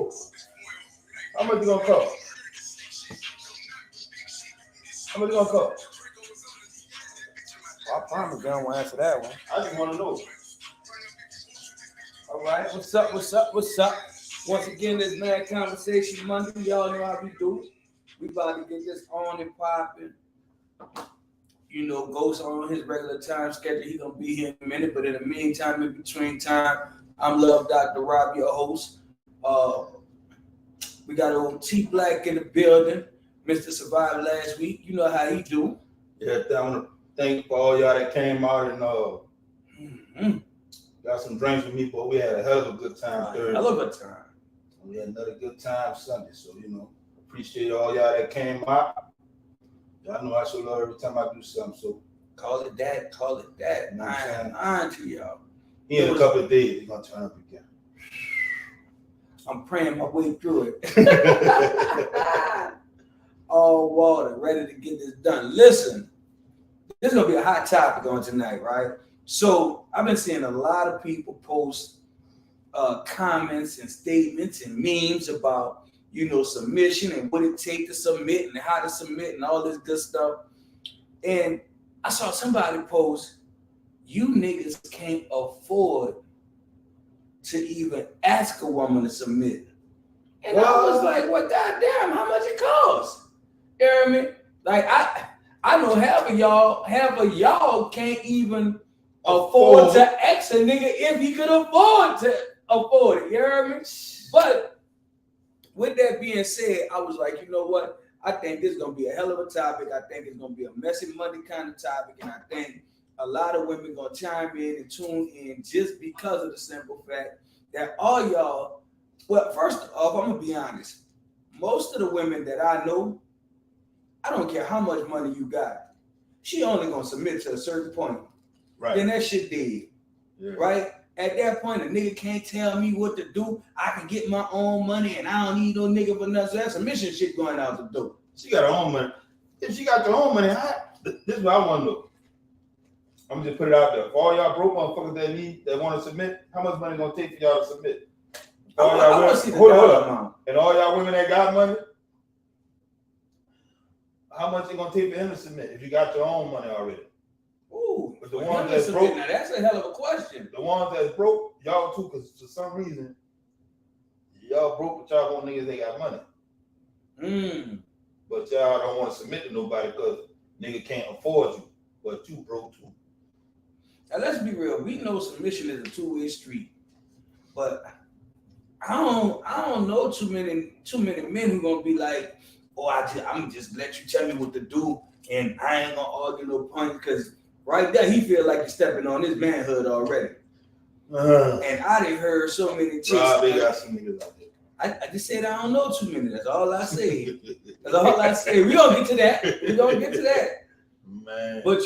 Who? How much you gonna cost? How much you gonna cost? I promise they don't want to answer that one. I just want to know. All right, what's up? Once again, this Mad Conversation Monday. Y'all know how we do. We about to get this on and popping. You know, Ghost on his regular time schedule. He gonna be here in a minute, but in the meantime, in between time, I'm Love Dr. Rob, your host. We got old T Black in the building. Mr. Survived last week. You know how he do. Yeah, I want to thank for all y'all that came out and got some drinks with me, but we had a hell of a good time Thursday. Hell of a time. We had another good time Sunday, so appreciate all y'all that came out. Y'all know I show love every time I do something, so call it that. You know what I'm saying? I'm to y'all. In a couple of days, he's gonna turn up again. I'm praying my way through it. All water, ready to get this done. Listen, this is gonna be a hot topic on tonight, right? So I've been seeing a lot of people post comments and statements and memes about submission and what it takes to submit and how to submit and all this good stuff. And I saw somebody post, "You niggas can't afford to even ask a woman to submit." And I was like, "Well, goddamn, how much it costs?" You know what I mean? Like I know half of y'all can't even afford to ask a nigga if he could afford to afford it. You know what I mean? But with that being said, I was like, you know what? I think this is gonna be a hell of a topic. I think it's gonna be a messy Monday kind of topic, and I think a lot of women gonna chime in and tune in just because of the simple fact that all y'all. Well, first off, I'm gonna be honest. Most of the women that I know, I don't care how much money you got, she only gonna submit to a certain point. Right. Then that shit dead. Yeah. Right? At that point, a nigga can't tell me what to do. I can get my own money and I don't need no nigga for nothing. So that's submission shit going out the door. She got her own money. If she got her own money, this is what I want to know. I'm just put it out there. For all y'all broke motherfuckers that want to submit, how much money gonna take for y'all to submit? Hold on. And all y'all women that got money, how much it gonna take for him to submit if you got your own money already? Ooh, but the ones that's broke, now that's a hell of a question. The ones that's broke, y'all too, because for some reason, y'all broke, but y'all want niggas that got money. But y'all don't want to submit to nobody because nigga can't afford you, but you broke too. Now let's be real. We know submission is a two-way street, but I don't know too many men who gonna be like, "Oh, I'm just let you tell me what to do, and I ain't gonna argue no point," because right there he feel like he's stepping on his manhood already. And I done heard so many chicks. They got some niggas out there. I just said I don't know too many. That's all I say. That's all I say. We gonna get to that. Man. But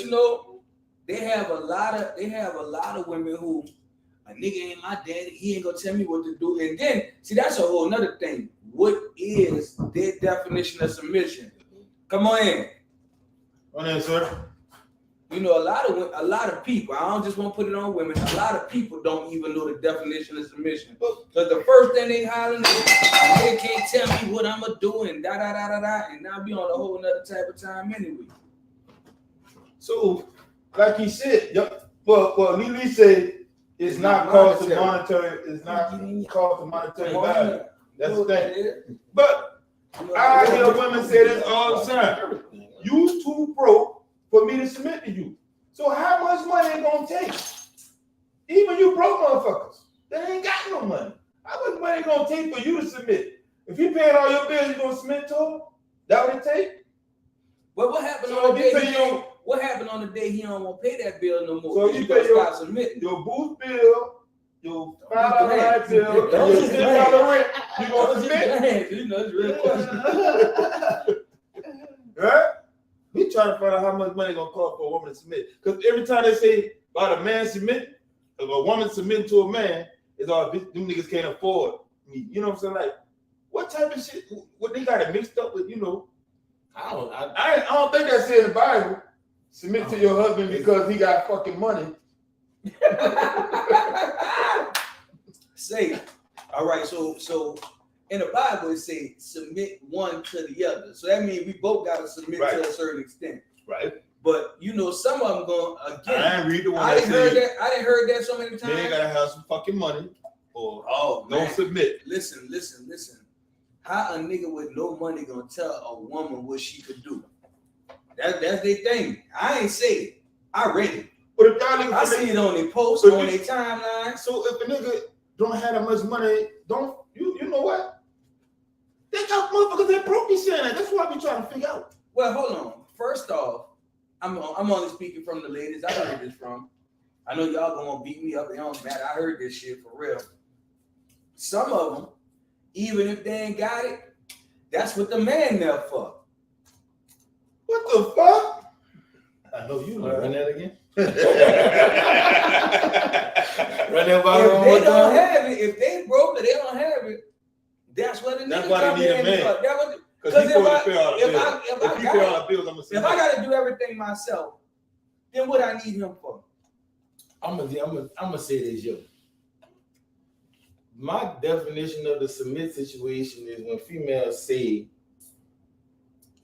they have a lot of women who, a nigga ain't my daddy, he ain't gonna tell me what to do. And then see, that's a whole nother thing. What is their definition of submission? Come on in. Come on in, sir. A lot of people, I don't just want to put it on women, a lot of people don't even know the definition of submission. Because the first thing they hollering is, they can't tell me what I'm going to do, and and I'll be on a whole nother type of time anyway. So, like he said, but Lily said it's not cost of monetary, it's not cost of monetary value. That's the thing. But I hear women say this all the time. You too broke for me to submit to you. So how much money ain't gonna take? Even you broke motherfuckers, they ain't got no money. How much money gonna take for you to submit? If you paying all your bills, you gonna submit to them? That what it take? But what happened on the day? What happened on the day he don't want to pay that bill no more? So you pay your booth bill, your $5 bill, and your $6 rent. You gonna submit? It's real. Right? We trying to find out how much money gonna cost for a woman to submit. Because every time they say about a man submitting, if a woman submitting to a man, it's all them niggas can't afford me. You know what I'm saying? Like, what type of shit? What they got it mixed up with? I don't think that said in the Bible. Submit to your husband because he got fucking money. Say, all right. So in the Bible it say submit one to the other. So that means we both got to submit to a certain extent. Right. But you know, some of them going again. I ain't read the one I that didn't heard that. I didn't heard that so many times. Man gotta have some fucking money or don't submit. Listen. How a nigga with no money gonna tell a woman what she could do? That's their thing. I ain't say it. I read it. But if y'all niggas, I see it on their posts, on their timeline. So if a nigga don't have that much money, you know what? They got motherfuckers that broke me saying that. That's what I be trying to figure out. Well, hold on. First off, I'm only speaking from the ladies I heard this from. I know y'all gonna beat me up. It don't matter. I heard this shit for real. Some of them, even if they ain't got it, that's what the man there for. What the fuck? I know you run that again. Run that by if they don't have it, if they broke it, they don't have it. That's what the nigga why they need a man. Because if I gotta do everything myself, then what I need him for? I'm gonna say this, yo. My definition of the submit situation is when females say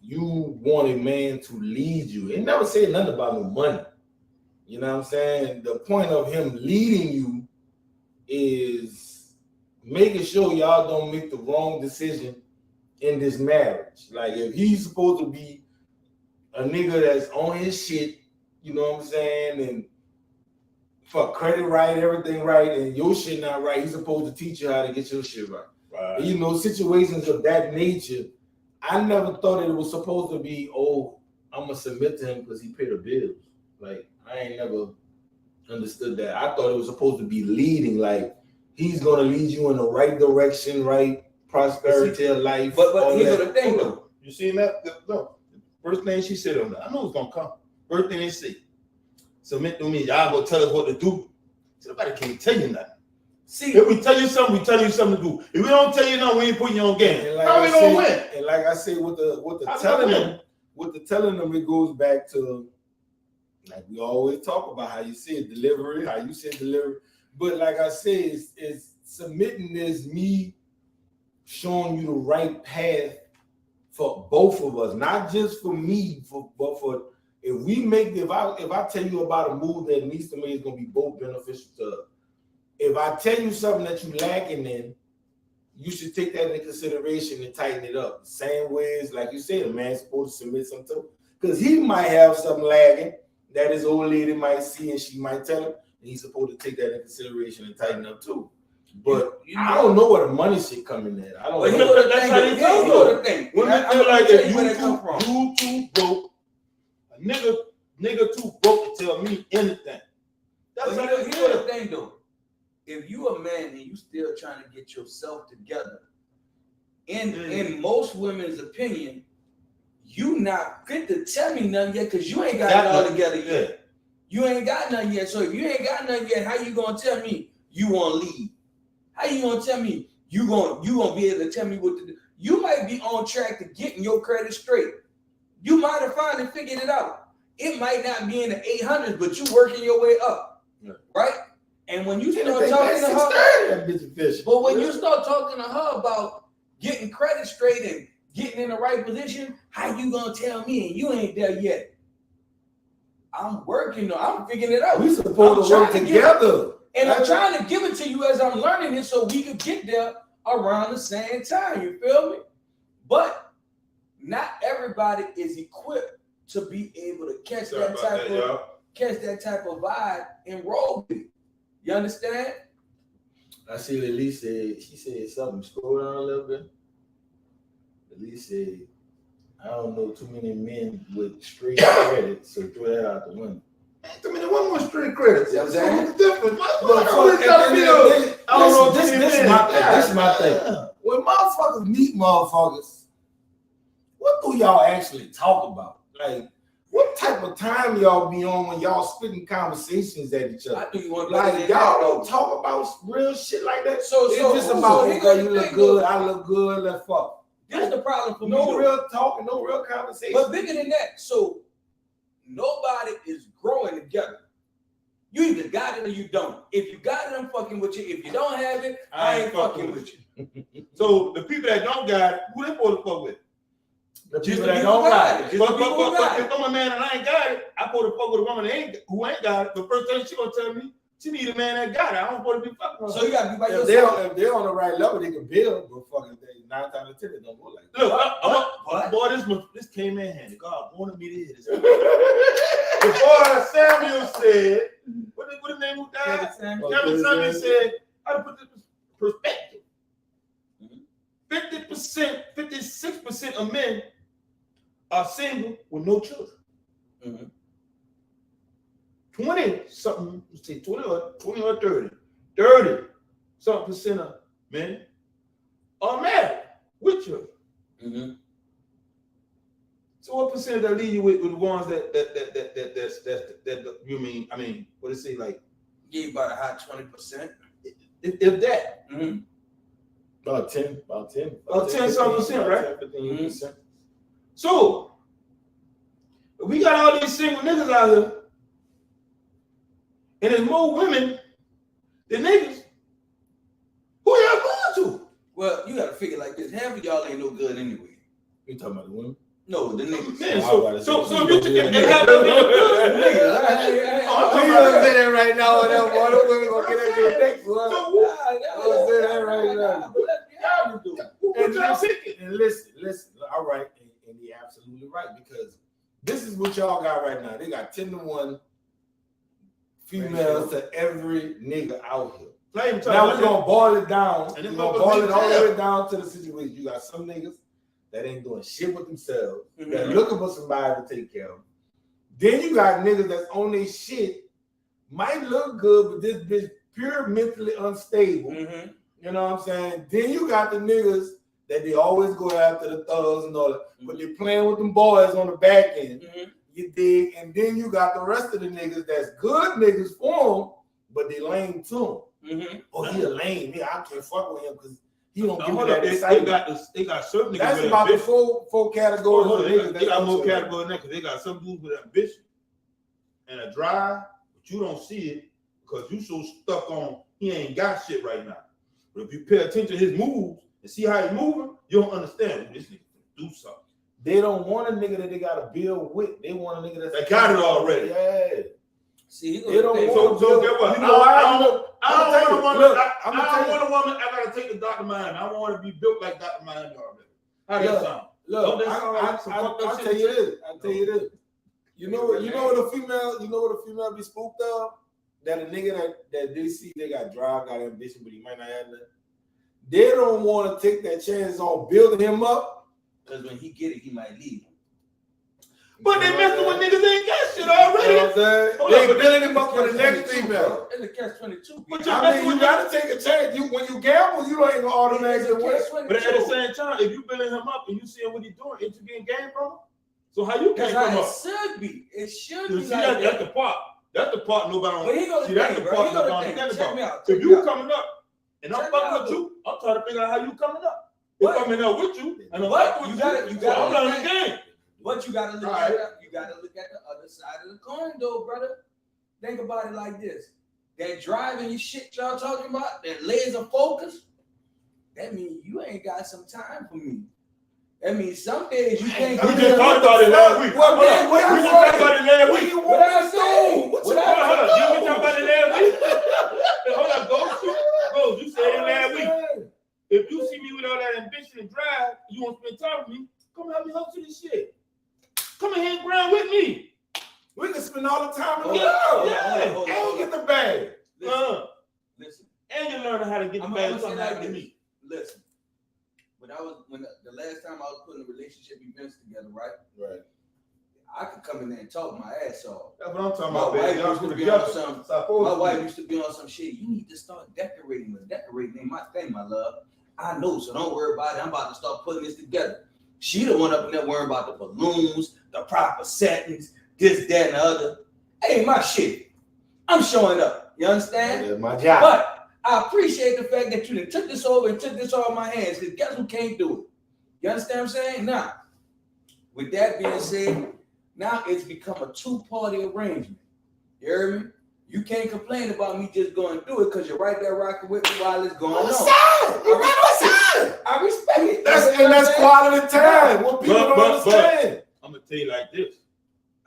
you want a man to lead you. It never said nothing about no money. You know what I'm saying? The point of him leading you is making sure y'all don't make the wrong decision in this marriage. Like if he's supposed to be a nigga that's on his shit, you know what I'm saying, and for credit right, everything right, and your shit not right, he's supposed to teach you how to get your shit right. Right. You know, situations of that nature, I never thought it was supposed to be, oh, I'm gonna submit to him because he paid the bills. Like I ain't never understood that. I thought it was supposed to be leading, like he's gonna lead you in the right direction, right prosperity of life. But here's the thing though. You seen that? No. First thing she said on that, I know it's gonna come. First thing they say, submit to me. Y'all gonna tell us what to do. So nobody can't tell you nothing. See, if we tell you something, we tell you something to do. If we don't tell you nothing, we ain't putting you on game. Like how we gonna win? And like I say, with the telling them, it goes back to like we always talk about how you say delivery, how you say delivery. But like I say, it's submitting is me showing you the right path for both of us, not just for me, but for if I tell you about a move that needs to make, it's gonna be both beneficial to us. If I tell you something that you lacking in, you should take that into consideration and tighten it up. The same way as, like you said, a man's supposed to submit something to, because he might have something lagging that his old lady might see and she might tell him, and he's supposed to take that into consideration and tighten up too. But I don't know where the money shit coming in. I don't know. You know that's how they know the thing. Women feel like if you too broke, a nigga too broke to tell me anything. That's how they feel. Here's the thing though. If you a man and you still trying to get yourself together, in most women's opinion, you not fit to tell me nothing yet because you ain't got it all together yet. You ain't got nothing yet. So if you ain't got nothing yet, how you gonna tell me you want to lead? How you gonna tell me you gonna be able to tell me what to do? You might be on track to getting your credit straight. You might have finally figured it out. It might not be in the 800s, but you working your way up, right? And when you start talking to her, but when you start talking to her about getting credit straight and getting in the right position, how you gonna tell me and you ain't there yet? I'm working though. I'm figuring it out. We supposed to work together. And I'm trying to give it to you as I'm learning it so we can get there around the same time. You feel me? But not everybody is equipped to be able to catch that type of vibe and roll with it. You understand? I see Elise said, she said something. Scroll down a little bit. Elise said, I don't know too many men with street credit, so throw that out the window. Too many one more street credits. You know what I'm saying? Different. This is my thing. When motherfuckers meet motherfuckers, what do y'all actually talk about? Like, what type of time y'all be on when y'all spitting conversations at each other? Like y'all don't talk about real shit like that. So it's just about you look good, I look good, let's fuck. That's the problem for me. No real talking, no real conversation. But bigger than that, so nobody is growing together. You either got it or you don't. If you got it, I'm fucking with you. If you don't have it, I ain't fucking with you. So the people that don't got it, who they supposed to fuck with? The Just people the that people don't got got it. it. But if I'm a man and I ain't got it, I supposed to fuck with a woman who ain't got it. The first thing she gonna tell me, she need a man that got it. I don't want to be fucking with her. So you gotta be by If yourself. they're on the right level, they can build, but fucking 9 times out of 10 they don't go like that. Look, boy, this came in handy. God wanted me to hear this. The boy Samuel said, what the name who died? Kevin Samuel said, how to put this in perspective. 50%, 56% of men are single with no children. 20 something, say 20 or 30 something percent of men are married with children. So what percentage that leave you with the ones that you mean? I mean, what it say like? Yeah, about a high 20%. If that. About 10 something percent, right? 15%. So we got all these single niggas out here, and there's more women than niggas. Who y'all going to? Well, you gotta figure like this. Half of y'all ain't no good anyway. You talking about the women? No, the niggas. Man, so if they have no good niggas. I'm gonna say that right now. Whatever, boy, the women gonna get that good next one. I'll say that right now. What y'all thinking? And listen. All right, and you're absolutely right, because this is what y'all got right now. They got 10-to-1 females to every nigga out here. Now we're gonna boil it down. And we're gonna boil it all the way down to the situation. You got some niggas that ain't doing shit with themselves, that looking for somebody to take care of them. Then you got niggas that's on their shit, might look good, but this bitch pure mentally unstable. You know what I'm saying? Then you got the niggas that they always go after the thugs and all that, but they playing with them boys on the back end. You dig? And then you got the rest of the niggas that's good niggas for them, but they lame too. Oh, he a lame. Yeah, I can't fuck with him because he don't give me that excitement. They got certain niggas. That's about the four categories of niggas. They got more categories than that because they got some dudes with ambition and a drive, but you don't see it because you so stuck on he ain't got shit right now. But if you pay attention to his moves and see how he's moving, you don't understand this nigga can do something. They don't want a nigga that they got to build with. They want a nigga that got it already. Yeah. See, they don't want so get what? You know why? I don't want a woman. I gotta take the Dr. Miami. I want to be built like Dr. Miami already. How that sound? Look, I'll tell you this. You know what a female be spooked of? That a nigga that they see they got drive, got ambition, but he might not have nothing. They don't want to take that chance on building him up, because when he get it, he might leave. But they messing with niggas ain't got shit already. You know what I'm saying? They building him up for the next female. It's a catch-22. You gotta take a chance. When you gamble, you ain't gonna automatically win. But at the same time, if you building him up and you seeing what he's doing, ain't you getting game from him? So how you can't come up? It should be. It should be. See, that's the part. That's the part nobody don't. See, that's the part nobody understand about. If you coming up and I'm fucking with you, I'm trying to figure out how you coming up. If I'm in there with you and I'm fucking with you, I'm playing the game. But you gotta look at the other side of the coin, though, brother. Think about it like this: that driving your shit y'all talking about, that laser focus, that means you ain't got some time for me. That means some days you can't. We just talked about it last week. We just talked about it last week. What I say? Hold up, you talked about it last week. Hold up, Ghost, you said it last week. If you see me with all that ambition and drive, you want to spend time with me, come help me hustle this shit. Come and hang around with me. We can spend all the time in the world. And get the bag. Listen. And you learn how to get the bag. Something like to me. Listen. When the last time I was putting the relationship events together, right? Right. I could come in there and talk my ass off. That's what I'm talking My about. wife used to be on some shit. You need to start decorating. Decorating ain't my thing, my love. I know, so don't worry about it. I'm about to start putting this together. She the one up in there worrying about the balloons, the proper settings, this, that, and the other. Ain't my shit. I'm showing up. You understand? That's my job. But I appreciate the fact that you done took this over and took this off my hands, because guess who can't do it? You understand what I'm saying? Now, with that being said, now it's become a two-party arrangement. You hear me? You can't complain about me just going through it because you're right there rocking with me while it's going on. I respect it. That's quality time. What people don't understand. I'm gonna tell you like this.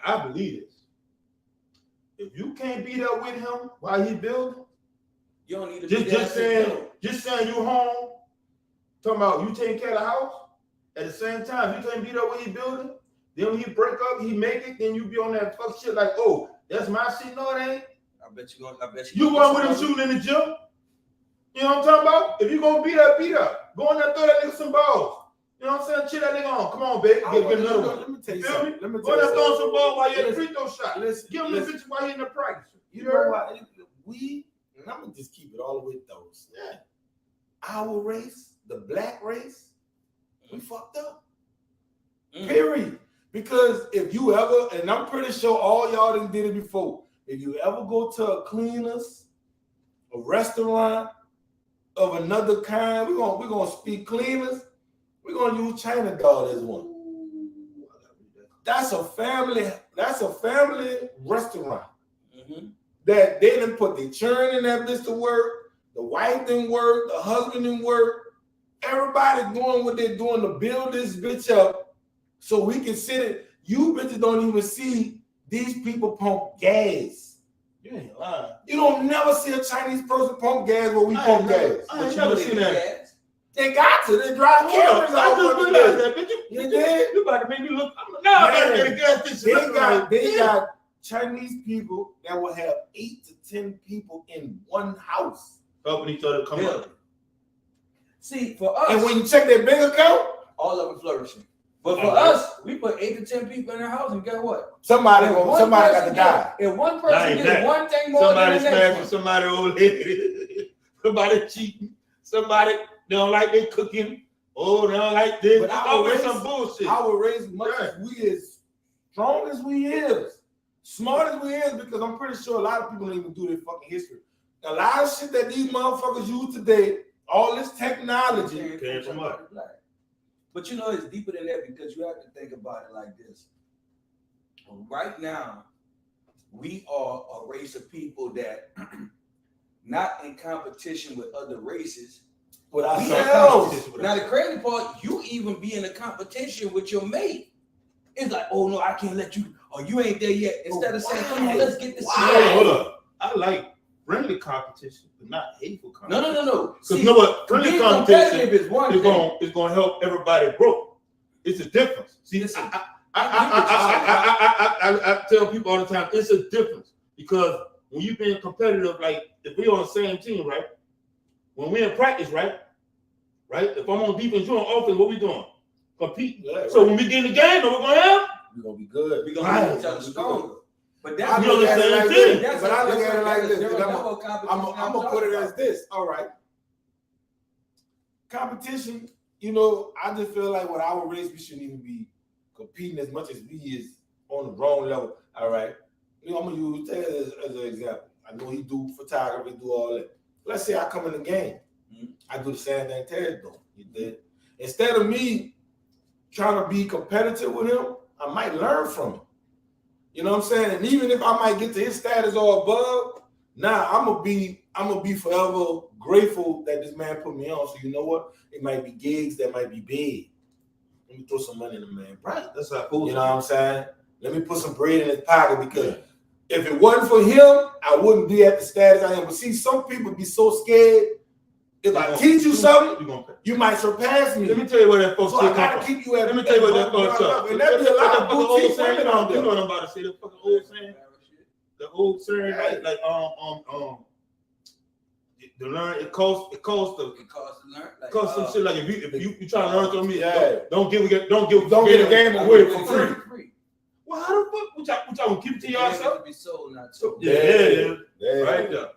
I believe this. If you can't be there with him while he building, you don't need to just saying you home, talking about you taking care of the house. At the same time, you can't be there when he building. Then when he break up, he make it. Then you be on that fuck shit like, oh, that's my shit. No, it ain't. I bet you. You going with him shooting in the gym? You know what I'm talking about? If you gonna beat up, go in there, throw that nigga some balls. You know what I'm saying? Chill that nigga on. Come on, babe. Get another one. Let me tell you Feel something. me? Let me Go tell in you there, throw something. some ball while you're at the free throw shot. Give him the Listen. bitch while he in the practice. You know what? And I'm gonna just keep it all the way those. Yeah. Our race, the black race, we fucked up. Period. Because if you ever, and I'm pretty sure all y'all done did it before, if you ever go to a cleaners, a restaurant of another kind, we're gonna speak cleaners, we're gonna use China Doll as one. That's a family restaurant. That they didn't put the children in that bitch to work, the wife didn't work, the husband didn't work. Everybody doing what they're doing to build this bitch up so we can sit it. You bitches don't even see these people pump gas. You ain't lying. You don't never see a Chinese person pump gas where we pump gas. I ain't never seen that. They got to. They drive cameras I all just over realized the that, bitch. You about to make me look. Now I gotta get a gas station. They got Chinese people that will have 8 to 10 people in one house. Helping each other come up. See, for us, and when you check their bank account, all of them flourishing. But for us, we put 8 to 10 people in our house, and guess what? Somebody got to die. If one person gets one thing more than the next one, somebody old lady, somebody cheating, somebody they don't like their cooking. Oh, they don't like this. But always some bullshit. Our race, much as we as strong as we is, smart as we is, because I'm pretty sure a lot of people don't even do their fucking history. A lot of shit that these motherfuckers use today, all this technology came from us. But you know, it's deeper than that because you have to think about it like this. Right now, we are a race of people that not in competition with other races. But Now the crazy part, you even be in a competition with your mate. It's like, oh no, I can't let you, or you ain't there yet. Instead of saying, come on, let's get this. Hold up. I like friendly competition, but not hateful competition. No. Because you know what? Friendly competition is one thing. It's going to help everybody grow. It's a difference. See, I tell people all the time, it's a difference. Because when you're being competitive, like if we're on the same team, right? When we're in practice, right? If I'm on defense, you're on offense, what we doing? Competing. Yeah, right. So when we get in the game, we're going to have? We're going to be good. We're going to make each other stronger. But that's I look at it like this. But I look at it like this. I'm going to put it as this. All right. Competition, you know, I just feel like with our race, we shouldn't even be competing as much as we is on the wrong level. All right. You know, I'm going to use Ted as an example. I know he do photography, do all that. Let's say I come in the game. I do the same thing Ted doing. You did. Instead of me trying to be competitive with him, I might learn from him. You know what I'm saying? And even if I might get to his status or above, I'm gonna be forever grateful that this man put me on. So you know what? It might be gigs that might be big. Let me throw some money in the man. Right. That's how cool. You know what I'm saying? Let me put some bread in his pocket because if it wasn't for him, I wouldn't be at the status I am. But see, some people be so scared. If I teach you something, you might surpass me. Let me tell you what that folks so I gotta keep you at. Let me tell you what that folks up. And that be a lot of boutique women out there. You know what I'm about to say? The fucking old saying. The old saying, like to learn it costs to learn. It costs some shit. Like if you try to learn from me, don't give the game away for free. Well, how the fuck would y'all keep it to yourself? Be sold, not sold. Yeah, right there.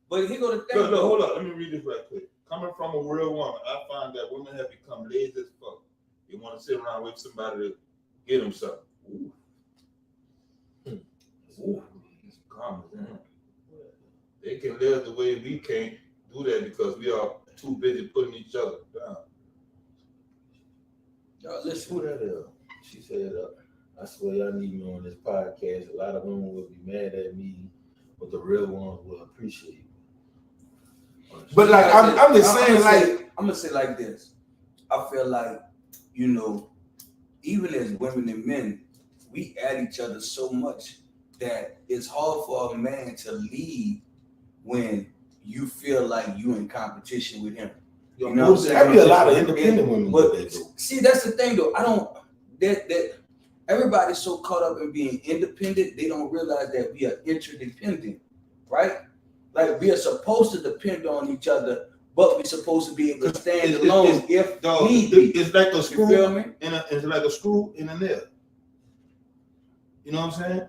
But here go the thing. Look, hold up. Let me read this right quick. Coming from a real woman, I find that women have become lazy as fuck. They want to sit around wait for somebody to get them something. Ooh. It's common, man. They can live the way we can't do that because we are too busy putting each other down. Y'all listen. Who that is? She said, I swear y'all need me on this podcast. A lot of women will be mad at me but the real ones will appreciate you. But like I'm just saying, I'm gonna say like this. I feel like, you know, even as women and men, we add each other so much that it's hard for a man to lead when you feel like you in competition with him. You know what I'm saying? There be a lot of independent women. But see, that's the thing though. I don't that everybody's so caught up in being independent, they don't realize that we are interdependent, right? Like we are supposed to depend on each other, but we're supposed to be able to stand alone if need be. It's like a screw. You feel me? It's like a screw in a nail. You know what I'm saying?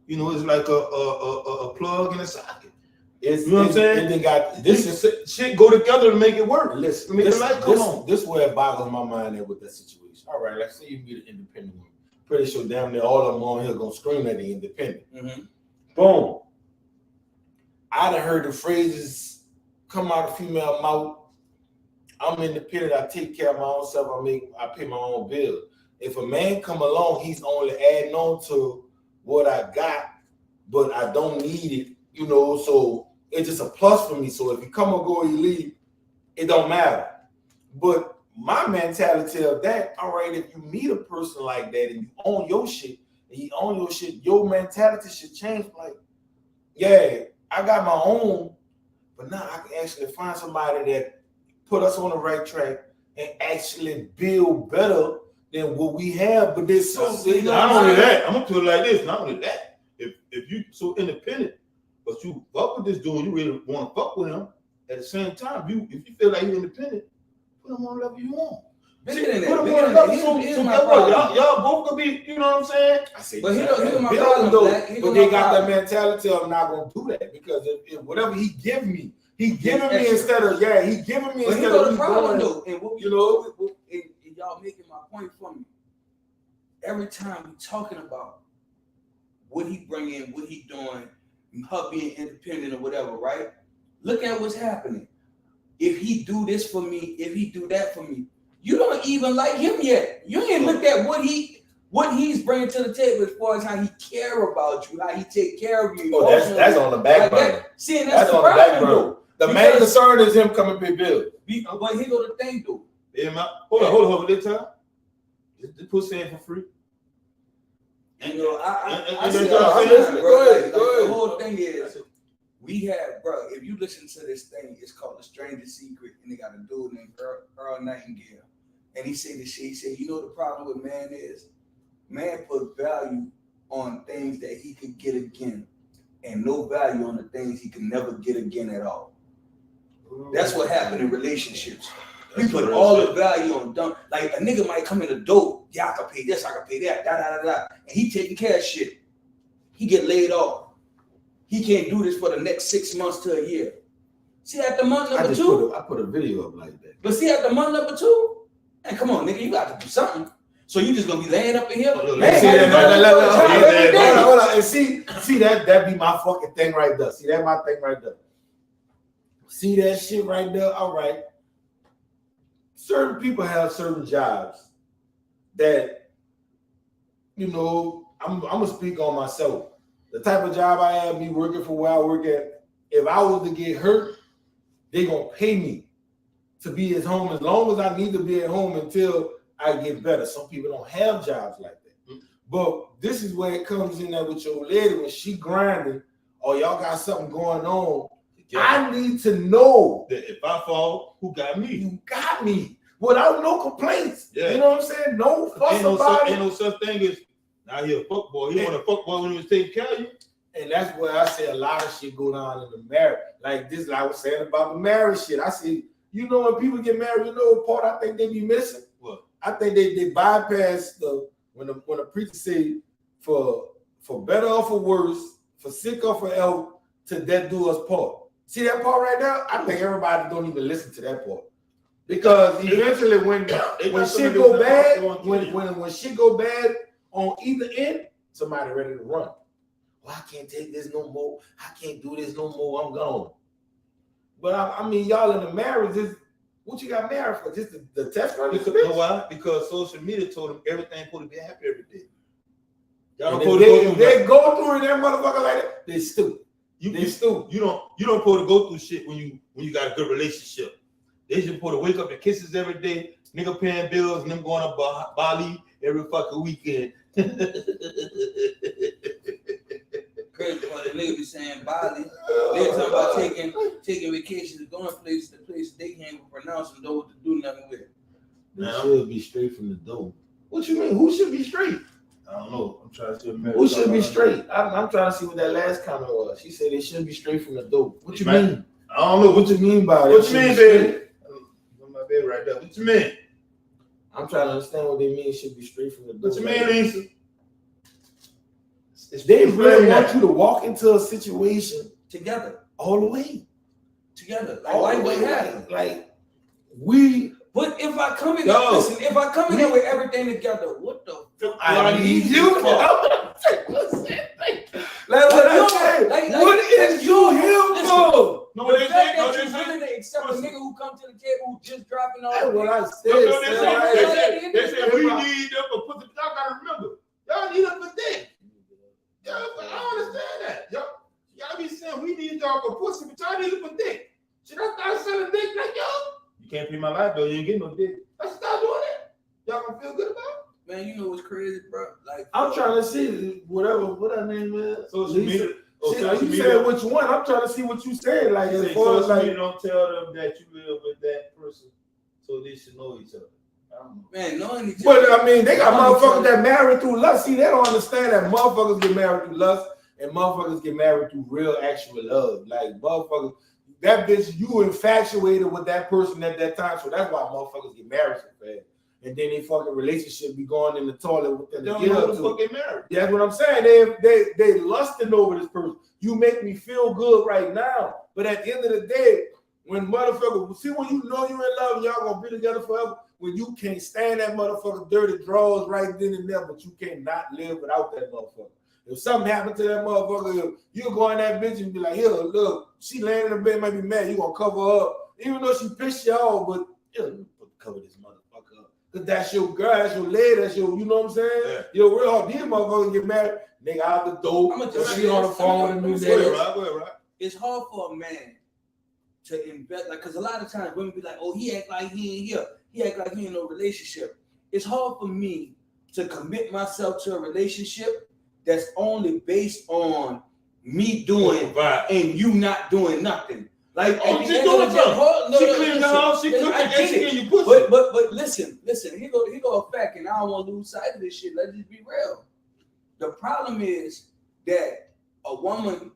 You know, it's like a plug in a socket. You know what I'm saying? And they got this shit go together to make it work. Listen, make the light come on. This where it boggles my mind at with that situation. All right, let's say you meet an independent woman. Pretty sure damn near all of them on here gonna scream at the independent. Mm-hmm. Boom. I done heard the phrases come out of female mouth. I'm independent. I take care of my own self. I pay my own bill. If a man come along, he's only adding on to what I got, but I don't need it. You know, so it's just a plus for me. So if you come or go or you leave, it don't matter. But my mentality of that, all right, if you meet a person like that and you own your shit, your mentality should change. Like, yeah, I got my own, but now I can actually find somebody that put us on the right track and actually build better than what we have. But there's so not only that, I'm gonna put it like this. Not only that, if you so independent, but you fuck with this dude, you really want to fuck with him. At the same time, if you feel like you're independent, put him on the level you want. Y'all both could be, you know what I'm saying? I say, but my problem though. But they got that mentality of not gonna do that because if whatever he give me, he giving me instead of he giving me instead of the problem though. And what and y'all making my point for me. Every time we talking about what he bringing, what he doing, her being independent or whatever, right? Look at what's happening. If he do this for me, if he do that for me, you don't even like him yet. You ain't looked at what he's bringing to the table as far as how he care about you, how he take care of you. Oh, that's on the back burner. See, that's on the back burner. The main concern is him coming pay bills. But here go the thing, though. Hold on, this time. This pussy ain't for free. And you know, go ahead. The whole thing is, we have, bro. If you listen to this thing, it's called The Strangest Secret, and they got a dude named Earl Nightingale, and he said this shit. He said, you know, the problem with man is, man put value on things that he could get again, and no value on the things he can never get again at all. That's what happened in relationships. We put all the value on dumb. Like a nigga might come in the door, I can pay this, I can pay that, and he taking care of shit. He get laid off. He can't do this for the next 6 months to a year. See, at the month number two, I put a video up like that. But see, at the month number 2, and come on, nigga, you got to do something. So you just gonna be laying up in here? Hold on. And see that be my fucking thing right there. See that my thing right there. See that shit right there. All right. Certain people have certain jobs that, you know, I'm gonna speak on myself. The type of job I have, me working for where I work at, if I was to get hurt, they gonna pay me to be at home as long as I need to be at home until I get better. Some people don't have jobs like that. But this is where it comes in there with your lady when she grinding or y'all got something going on. Yeah. I need to know that if I fall, who got me? You got me without no complaints. Yeah. You know what I'm saying? No fuss about it. Ain't no such thing as now he a fuck boy. He want a fuck boy when he was taking care of you. And that's where I say a lot of shit go down in the marriage. Like this, like I was saying about the marriage shit. I see, you know, when people get married, you know what part I think they be missing? What? I think they bypass when the preacher say for better or for worse, for sick or for health, to death do us part. See that part right there? I think everybody don't even listen to that part. Because eventually when shit go bad, when shit go bad on either end, somebody ready to run. Well, I can't take this no more. I can't do this no more. I'm gone. But I mean, y'all in the marriage is what you got married for? Just the test run? You know why? Because social media told them everything supposed to be happy every day. Y'all if they go through it, that motherfucker like that, they stupid. You don't supposed to go through shit when you got a good relationship. They just supposed to wake up and kisses every day, nigga paying bills, and them going to Bali every fucking weekend. Crazy when the nigga be saying Bali. They're talking about taking vacations, going places, the places they can't even pronounce and know what to do nothing with. They should be straight from the door. What you mean? Who should be straight? I don't know. I'm trying to see. Who should be straight? I'm trying to see what that last comment was. She said they should be straight from the door. What you mean? I don't know. What you mean by that? What you mean, baby? I'm my baby right there. What you mean? I'm trying to understand what they mean. Should be straight from the door. What you mean, Lisa? They really want you to walk into a situation together, all the way, together. Like why would happen? Like we. But if I come in, listen. If I come in here with everything together, what the fuck? I need you for. What is you here for? No, the fact that you willing to accept a nigga who come to the table who just dropping all. That's what I said. They said we need them for pussy. Y'all gotta remember, y'all need them for dick. I don't understand that. Y'all be saying we need y'all for pussy, but y'all need them for dick. Should I start selling dick like y'all? You can't pay my life though. You ain't getting no dick. Let's start doing that. Y'all gonna feel good about it? Man, you know what's crazy, bro? Like I'm trying to see what her name is. Social media. You said what you want. I'm trying to see what you said. Like as far as like, you don't tell them that you live with that person, so they should know each other. I don't know. Man, knowing each other. But I mean, they got motherfuckers that married through lust. See, they don't understand that motherfuckers get married through lust and motherfuckers get married through real, actual love. Like motherfuckers, that bitch, you infatuated with that person at that time, so that's why motherfuckers get married so fast. And then they fucking relationship be going in the toilet with them. They don't know get married. That's what I'm saying. They lusting over this person. You make me feel good right now, but at the end of the day, when motherfucker, see when you know you're in love and y'all gonna be together forever, when you can't stand that motherfucker dirty drawers right then and there, but you cannot live without that motherfucker. If something happened to that motherfucker, you go in that bitch and be like, here, look, she laying in the bed, might be mad. You gonna cover her up, even though she pissed you off, but cover this motherfucker up. Cause that's your girl, that's your lady, that's your, you know what I'm saying? Yeah. Yo, real hard. These motherfuckers get married, nigga out the door, she on the phone and music. Right. It's hard for a man to invest, like, cause a lot of times women be like, oh, he act like he ain't here. He act like he in no relationship. It's hard for me to commit myself to a relationship that's only based on me doing and you not doing nothing. Like, she doing something. She cleaning the house, she cooking, and she getting you pussy. But listen. Here go a fact, and I don't want to lose sight of this shit. Let's just be real. The problem is that a woman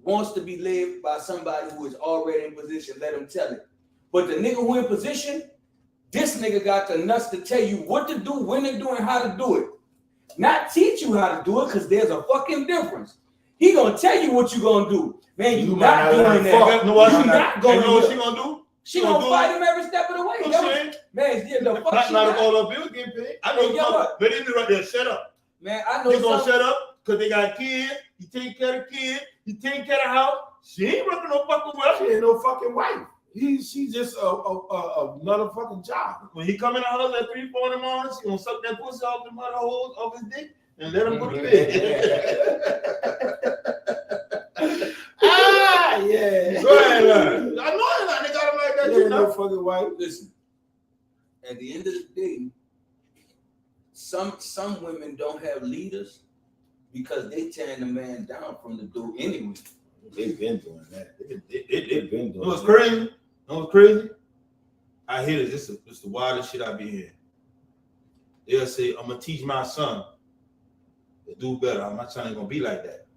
wants to be led by somebody who is already in position. Let him tell it. But the nigga who in position, this nigga got the nuts to tell you what to do, when to do, and how to do it. Not teach you how to do it, because there's a fucking difference. He gonna tell you what you gonna do. Man, you not doing that. No, you not gonna do what she gonna do. She gonna fight him every step of the way. Man, the fuck she not all her bills getting paid. I know, but they be right there. Shut up. Man, I know. You gonna shut up because they got kids. You take care of the kids. You take care of the house. She ain't working no fucking wife. She ain't no fucking wife. She's just another fucking job. When he come in the house at 3, 4 in the morning, she gonna suck that pussy off the mother holes off his dick and let him go to bed. Yeah. Go ahead, I know they got him like that. You know, fucking wife. Listen, at the end of the day, some women don't have leaders because they tearing the man down from the door anyway. They've been doing that. They've been doing. What's crazy? What's crazy? I hear this. This is the wildest shit I be hearing. They'll say, "I'm gonna teach my son to do better. My son ain't gonna be like that."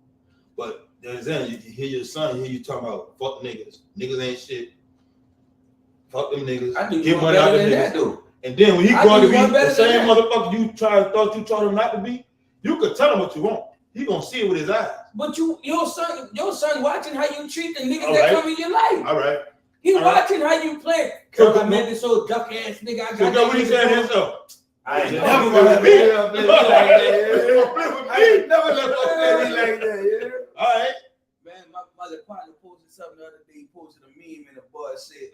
But then you hear your son, hear you talking about fuck niggas. Niggas ain't shit. Fuck them niggas. I think get money out of niggas. And then when he going to be the same motherfucker you thought you told him not to be, you could tell him what you want. He gonna see it with his eyes. But your son watching how you treat the niggas that come in your life. All right. He watching how you play. Cause I met this old duck ass nigga. I got what he said himself. I ain't never gonna be like that. I ain't never let him like that. Yeah. All right. Man, my partner posted something the other day. He posted a meme and the boy said,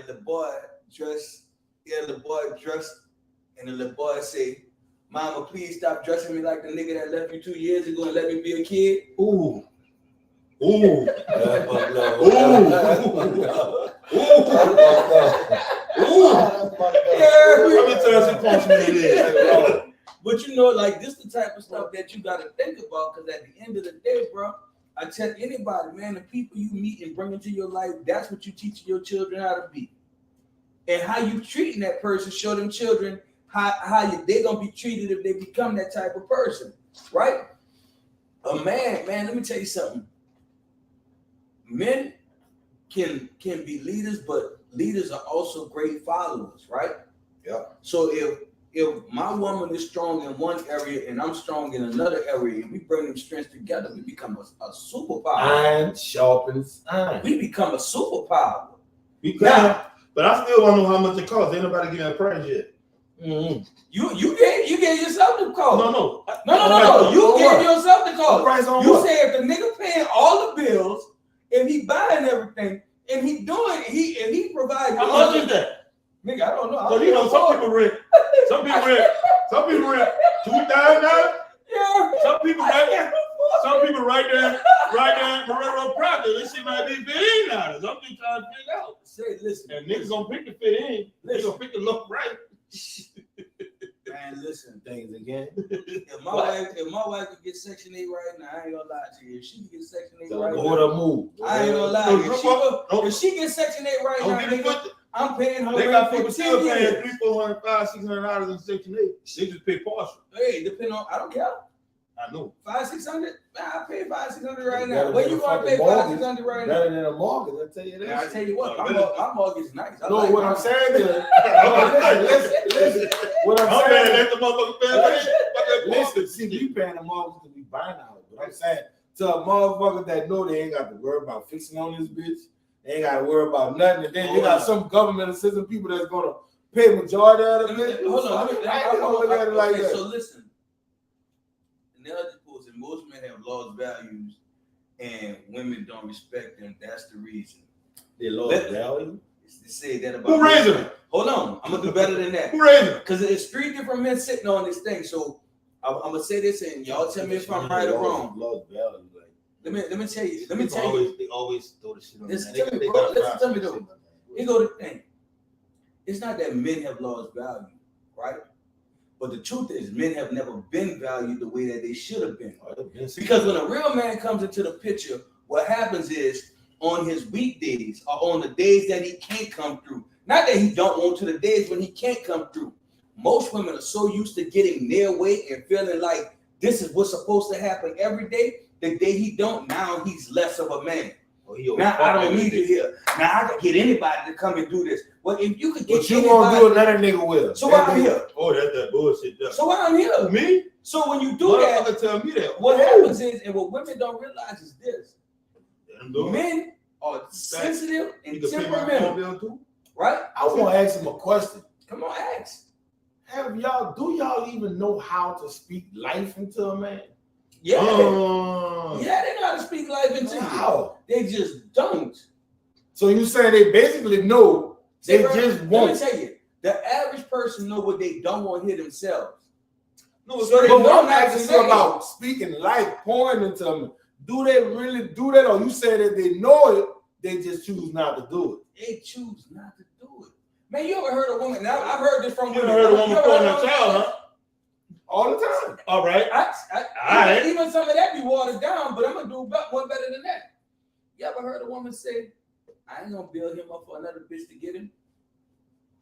the boy dressed, and the little boy say, "Mama, please stop dressing me like the nigga that left you 2 years ago and let me be a kid." Ooh. Ooh. How many times he punched me in the head? But you know, like this the type of stuff that you gotta think about, because at the end of the day, bro, I tell anybody, man, the people you meet and bring into your life, that's what you teach your children how to be. And how you treating that person, show them children how they gonna be treated if they become that type of person, right? A man, let me tell you something. Men can be leaders, but leaders are also great followers, right? Yeah. So if my woman is strong in one area and I'm strong in another area, and we bring them strengths together, we become a superpower. Iron sharpens iron. We become a superpower. But I still want to know how much it costs. Ain't nobody giving a price yet. Mm-hmm. You gave yourself the cost. No. You gave yourself the cost. Price on You what? say if the nigga paying all the bills, if he buying everything, and he providing How much is that? Nigga, I don't know. So you know, some people rent $2,000. Yeah. Some people right there in the railroad project. This shit might be $15. I'm just trying to figure out. Say, listen. And niggas gonna pick the fit in. They gonna pick the look right. Man, listen. Things again. If my wife could get Section 8 right now, I ain't gonna lie to you. If she could get Section 8 right now, Order move. I ain't gonna lie to you. If she gets Section 8 right now, nigga, I'm paying her. They got people for still 10 paying years. $300, $400, $600 in Section 8. They just pay partial. Hey, depending on, I don't care. I know. $500-600. Man, I pay $500-600 right Better now. Where than you a gonna pay fucking $500-600 right now? Better than a mortgage, I tell you that. Man, I tell you what, Oh, my mortgage is nice. I No, like what mine. I'm saying is, listen. What I'm I'm saying mad is, at the motherfucker paying listen, see, we paying the mortgage because we buying out. But I'm saying to a motherfucker that know they ain't got to worry about fixing on this bitch, they ain't got to worry about nothing. And then you got some government assistant people that's gonna pay majority of the bitch. Hold on, I don't look at it like that. So listen, most men have lost values, and women don't respect them. That's the reason. They lost value. They say that about Who raising them? Hold on, I'm gonna do better than that. Who raising them? Because it's 3 different men sitting on this thing. So I'm gonna say this, and y'all tell me if I'm right or wrong. Lost value. Let me tell you. They always throw the shit on Listen that. to me, bro. Listen to me, though. Here go the thing. It's not that men have lost value, right? But the truth is, men have never been valued the way that they should have been. Because when a real man comes into the picture, what happens is on his weekdays or on the days that he can't come through, not that he don't want to, the days when he can't come through. Most women are so used to getting their way and feeling like this is what's supposed to happen every day. The day he don't, now he's less of a man. Now I don't need you here. Now I can get anybody to come and do this. Well, if you could get What you gonna do another nigga with? So why I'm here? Oh, that's that bullshit. So why I'm here? Me? So when you do that, motherfucker tell me that. what happens is, and what women don't realize is this: Men, men are sensitive and you can pay my phone temperamental, bill too. right? I want to ask him a question. Come on, ask. Do y'all even know how to speak life into a man? Yeah, yeah, they know how to speak life into you. How? They just don't. So you saying they basically know, they See, just Let won't. me tell you, the average person know what they don't want to hear themselves. No, So they But know what I'm not to asking say you about speaking life, pouring into them, do they really do that? Or you say that they know it, they just choose not to do it? They choose not to do it. Man, you ever heard a woman? Now I've heard this from You women. ever heard a woman You ever calling heard a child, huh? All the time. All right. I even some of that be watered down, but I'm gonna do one better than that. You ever heard a woman say, "I ain't gonna build him up for another bitch to get him"?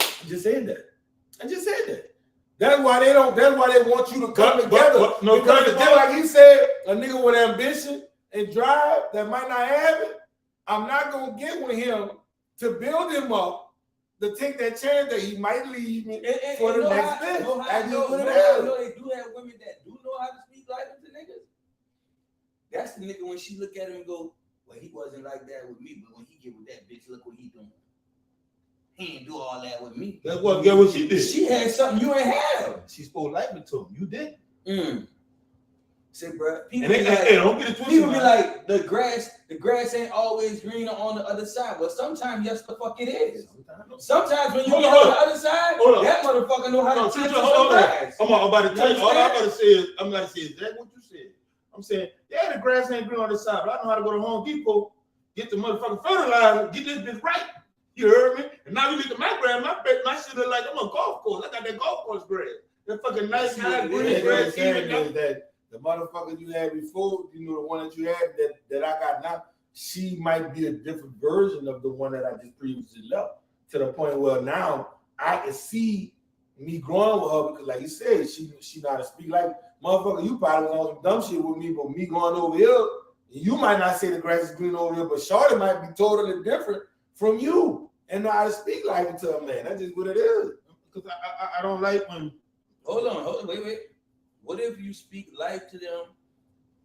I just said that. That's why they don't. That's why they want you to come together. Because just like he said, a nigga with ambition and drive that might not have it, I'm not gonna get with him to build him up to take that chance that he might leave me for the next bitch. I know they do have women that do know how to speak life into niggas. That's the nigga when she look at him and go, "Well, he wasn't like that with me, but when he get with that bitch, look what he doing. He ain't do all that with me." That's what. Get what she did. She had something you ain't have. She spoke lightly to him. You did. Say, bro, people And don't get it twisted. people be like, the grass ain't always greener on the other side. Well, sometimes yes, the fuck it is. Sometimes when you get on the other side, that motherfucker know how to treat you. I'm about to tell you. All I'm about to say is, I'm not saying exactly what you said. I'm I'm saying, yeah, the grass ain't green on this side, but I know how to go to Home Depot, get the motherfucking fertilizer, get this bitch right. You heard me? And now you look at my grass, my shit look like I'm on a golf course. I got that golf course grass. That fucking nice high green grass. That the motherfucker you had before, you know, the one that you had that I got now, she might be a different version of the one that I just previously left. To the point where now I can see me growing with her because, like you said, she know how to speak. Like, motherfucker, you probably was on some dumb shit with me, but me going over here, you might not say the grass is green over here, but Shorty might be totally different from you and know how to speak like it to a man. That's just what it is. Because I don't like when. Hold on, wait. What if you speak life to them?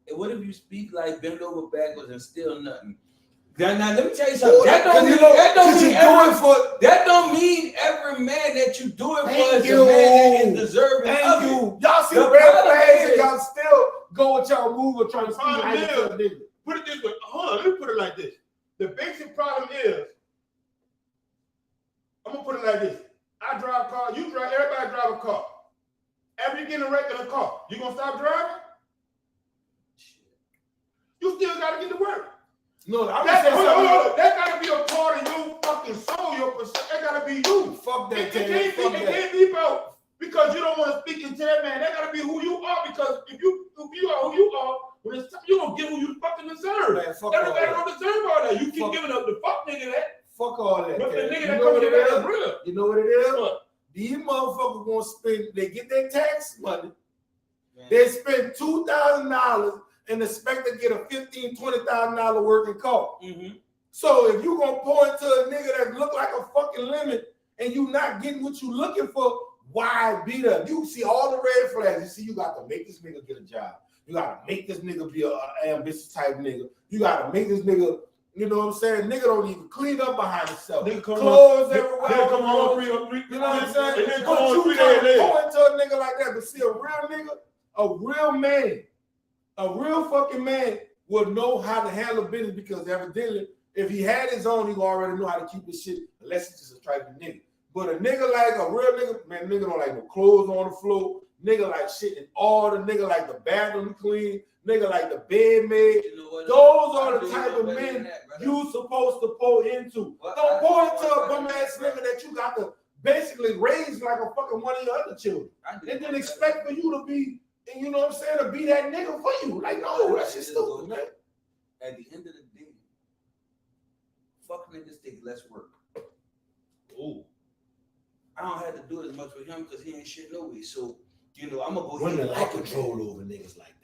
And what if you speak like bend over backwards and still nothing? Now let me tell you something. That don't mean every man that you do it for is a man that is deserving of it. Y'all see the red flags and y'all still go with y'all move or trying to speak like it to a nigga. Put it this way. Hold on, let me put it like this. The basic problem is, I'm gonna put it like this. I drive a car, you drive, everybody drive a car. After you get in a wreck in a car, you gonna stop driving? You still gotta get to work. No, I'm that, saying that gotta be a part of your fucking soul, your perception. That gotta be you. Fuck that. It can't be about because you don't want to speak into that man. That gotta be who you are. Because if you are who you are, when it's time, you don't get who you fucking deserve. Man, fuck everybody don't deserve all that. You keep giving up the fuck nigga that. Fuck all that. But the nigga that comes to that is real. You know what it is? What? These motherfuckers gonna spend. They get their tax money. Man. They spend $2,000 and expect to get a $15,000, $20,000 working car. Mm-hmm. So if you gonna point to a nigga that look like a fucking limit and you not getting what you looking for, why be there? You see all the red flags. You see, you got to make this nigga get a job. You got to make this nigga be an ambitious type nigga. You got to make this nigga, you know what I'm saying? Nigga don't even clean up behind himself. Clothes everywhere. They come home you know what I'm saying? They come But home you can't point to a nigga like that. But see, a real nigga, a real man, a real fucking man will know how to handle business because evidently, if he had his own, he already know how to keep his shit unless he's just a trifling nigga. But a nigga like a real nigga, man, nigga don't like no clothes on the floor. Nigga like shit in order. Nigga like the bathroom clean. Nigga like the bed made. You know what, those are the type of men you supposed to pour into. Don't pour into a bum ass nigga that you got to basically raise like a fucking one of your other children. And then expect for you to be, and you know what I'm saying, to be that nigga for you. Like, no, that shit's stupid, man. At the end of the day, fuck niggas take less work. Ooh. I don't have to do as much with him because he ain't shit no way. So, you know, I'm gonna go. Women like control over niggas like that.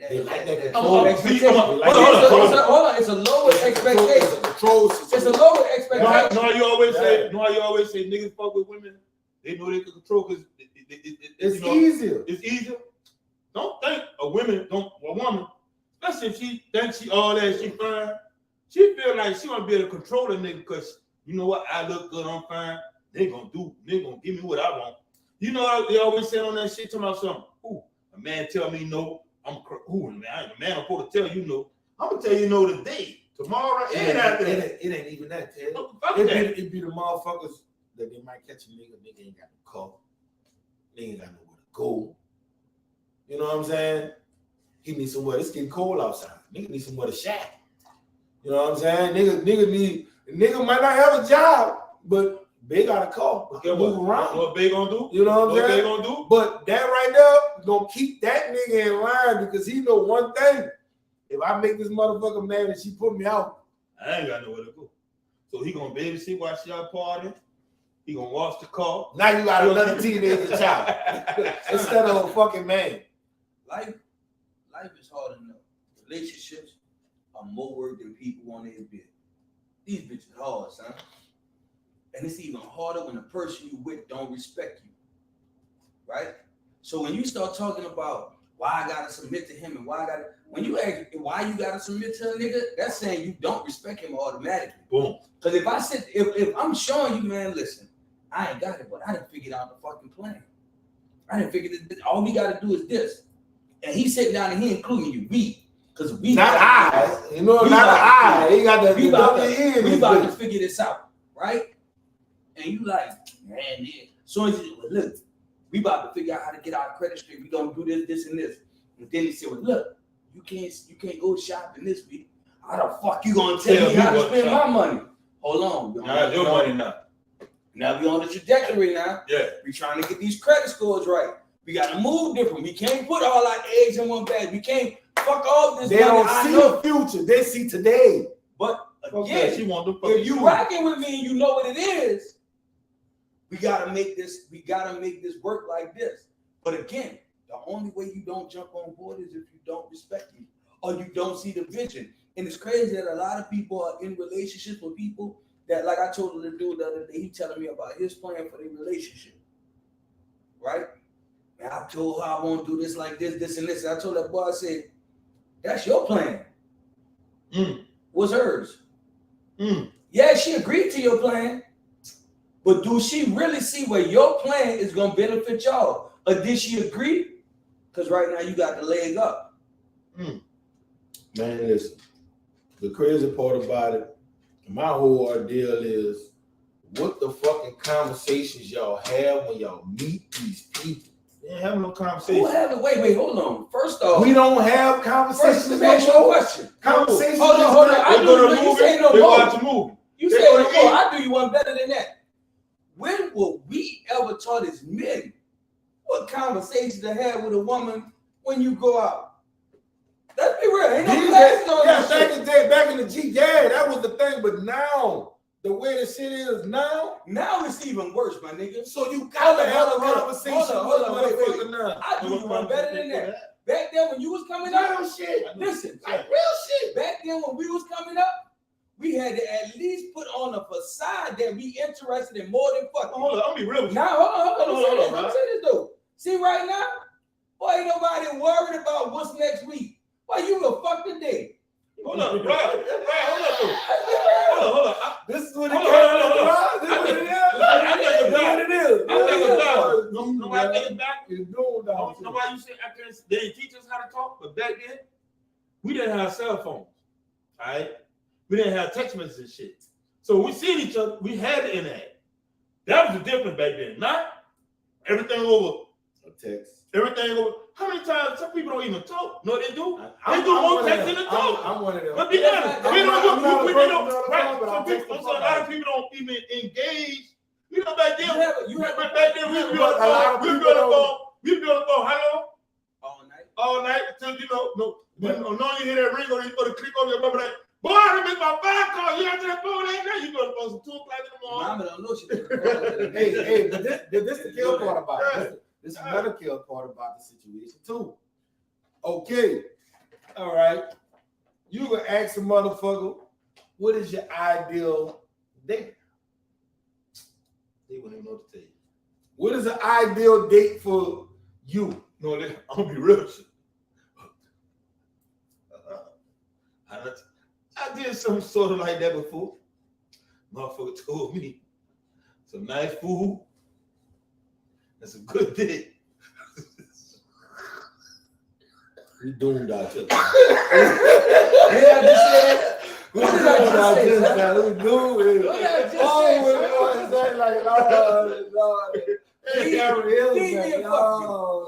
They like that control. Hold on. It's a lower expectation. It's a lower expectation. No, you always say niggas fuck with women. They know they can control because it's easier. It's easier. Don't think a woman, especially if she thinks she all that, she fine. She feel like she wanna be able to control a nigga because you know what, I look good, I'm fine. They gonna give me what I want. You know they always say on that shit talking about something. Ooh, a man tell me no, I'm man, I ain't a man, I'm supposed to tell you no. I'm gonna tell you no today. Tomorrow, it ain't even that, Ted. It be the motherfuckers that they might catch a nigga ain't got no car. They ain't got nowhere to go. You know what I'm saying? He needs somewhere. It's getting cold outside. Nigga need somewhere to shack. You know what I'm saying? Nigga might not have a job, but they got a car. Move around. What they gonna do? You know what I'm saying? They gonna do? But that right there gonna keep that nigga in line because he know one thing. If I make this motherfucker mad and she put me out, I ain't got nowhere to go. So he gonna babysit while she out partying. He gonna wash the car. Now you got another teenager child instead of a fucking man. Life is hard enough. Relationships are more work than people want to admit. These bitches hard, son. And it's even harder when the person you with don't respect you, right? So when you start talking about why I gotta submit to him and when you ask why you gotta submit to a nigga, that's saying you don't respect him automatically. Boom. Because if I'm showing you, man, listen, I ain't got it, but I done figured out the fucking plan. I done figured it. All we gotta do is this, and he's sitting down and he including you, because we not I, you know, not I. He got the we about to figure this out, right? And you like, man, yeah. So look, we about to figure out how to get our credit straight. We gonna do this, and this. And then he said, well, look, you can't go shopping this week. How the fuck you gonna tell me how to spend my money? Hold on. Nah, your money now. Now we on the trajectory now. Yeah. We trying to get these credit scores right. We gotta move different. We can't put all our eggs in one bag. We can't fuck all this They money. don't see the future. They see today. But Okay, again, she want to if you rocking with me and you know what it is, we gotta make this work like this. But again, the only way you don't jump on board is if you don't respect me or you don't see the vision. And it's crazy that a lot of people are in relationships with people that, like I told the dude the other day, he telling me about his plan for their relationship. Right? And I told her I won't do this like this, and this. I told that boy, I said, that's your plan. What's hers? Yeah, she agreed to your plan, but do she really see where your plan is gonna benefit y'all? Or did she agree? Because right now you got the leg up. Man, listen. The crazy part about it, my whole ordeal is what the fucking conversations y'all have when y'all meet these people. They ain't having no conversation. Wait, hold on. First off, We don't have conversations. First, let me ask you a question. Conversations. Hold on. I They do go to you movie. say no They more. watch a movie. You They say go no to more. eat. I do you one better than that. When will we ever taught as men what conversations to have with a woman when you go out? Let's be real. Ain't no classes on this shit. Back in the G, yeah, that was the thing. But now, the way the shit is now, It's even worse, my nigga. so you gotta have a Hold on, conversation hold on, with wait. motherfucker now. I do you one better than that. Back then when you was coming up, Real shit. listen, Like real shit. back then when we was coming up, we had to at least put on a facade that we interested in more than fucking. Hold on, I'm gonna be real with you. Now, hold on. Right. Let me say this though. See, right now, boy, ain't nobody worried about what's next week. Why you gonna fuck today? Hold on, right, hold on. This is what it Hold is. on. This is what it is. Nobody think back. It's doing that. Nobody used to say they didn't teach us how to talk, but back then we didn't have cell phones. All right, we didn't have text messages and shit. So we seen each other. We had the internet. That was the difference back then. Not everything over. A text. Everything over. How many times some people don't even talk? No, they do. I'm They do more one of texting them. than talk. I'm one of them. But be honest, I'm we not don't. a We person don't. on the Right. phone, but I'll text the So a fuck lot out of of people don't even engage. You know, back then, You have back then we would be But a lot on of the phone. people don't. We would be on the phone. How long? all night. All night until you hear that ring or you go to click on your number like, boy, I missed my phone call. You answer that phone ain't there. You go to the phone at 2 o'clock in the morning. Mama don't know she did. Hey, but this the kill part about it. This is another kill part about the situation too. Okay, all right. You can ask a motherfucker, what is your ideal date? They wouldn't even know what to tell you. What is the ideal date for you? No, I'm gonna be real with you. I did something sort of like that before. Motherfucker told me some nice food and some good dick. We doomed out here. Yeah, I just said. What did I just say? We doomed it. What did I just Oh, say? we're going to say like, Lord. Feed me and fuck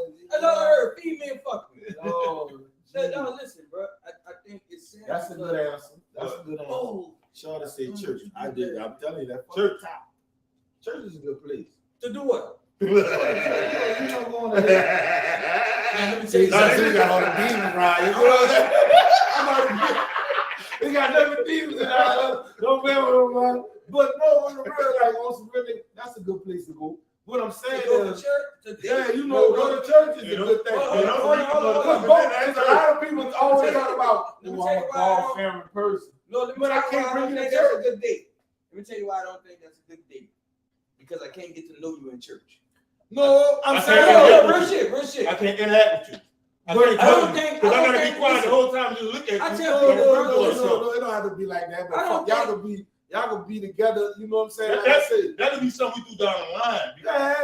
me. I know her. Feed me and fuck me. No, listen, bro. I think it's sad. That's a good answer. That's a good answer. Oh, Shorty say church. I did. I'm telling you that. Church. Church is a good place. to do what? You know, going to hell. Man, let me tell you Now, something. you got all the demons, right? You know what I'm saying? We got nothing demons in our don't play with them, man. But no, on the real, like on some really, that's a good place to go. What I'm saying To go to is, church. yeah, you know, go to church is a good thing. Hold on. Because both, a lot of people always talk about, Let me oh, tell I'm you a why I God don't- family person. No, let me But I tell you can't why I bring don't you think to that's a church. good date. Let me tell you why I don't think that's a good date. Because I can't get to know you in church. No, I'm I saying, can't- Real shit. I can't interact with you. But Because I don't think- I gotta think- be quiet the whole time and just look at you. I tell no, people, no, bro, no, listen. no, it don't have to be like that. But I don't fuck, think- y'all could be together. You know what I'm saying? Like I said, That'll be something we do down the line. yeah,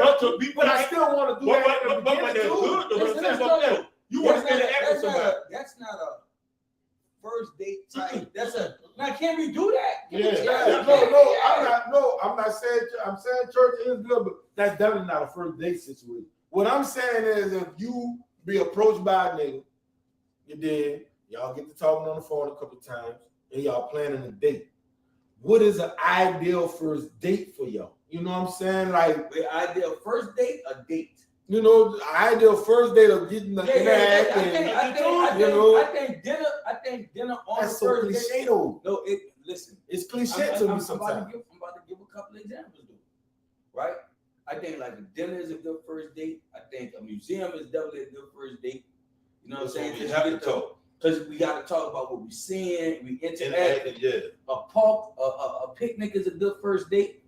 But I still want to do But that. in the that's beginning, too. good though. Listen, That's no, what no. I'm saying. You want to interact with somebody. That's not a first date type. That's a. Now, can we do that? Can we Yeah. do Yeah, that? I'm not saying. I'm saying church is good, but that's definitely not a first date situation. What I'm saying is, if you be approached by a nigga, you did, Y'all get to talking on the phone a couple times, and y'all planning a date. What is an ideal first date for y'all? You know what I'm saying? Like, the ideal first date, a date. you know, the ideal first date of getting the I think dinner on that's the so first cliche date. though. No, listen. It's cliche to me sometimes. I'm about to give a couple of examples, though. Right? I think like a dinner is a good first date. I think a museum is definitely a good first date. You know what I'm saying? We have to talk. Because we got to talk about what we're seeing. We interact. Yeah. A park, a picnic is a good first date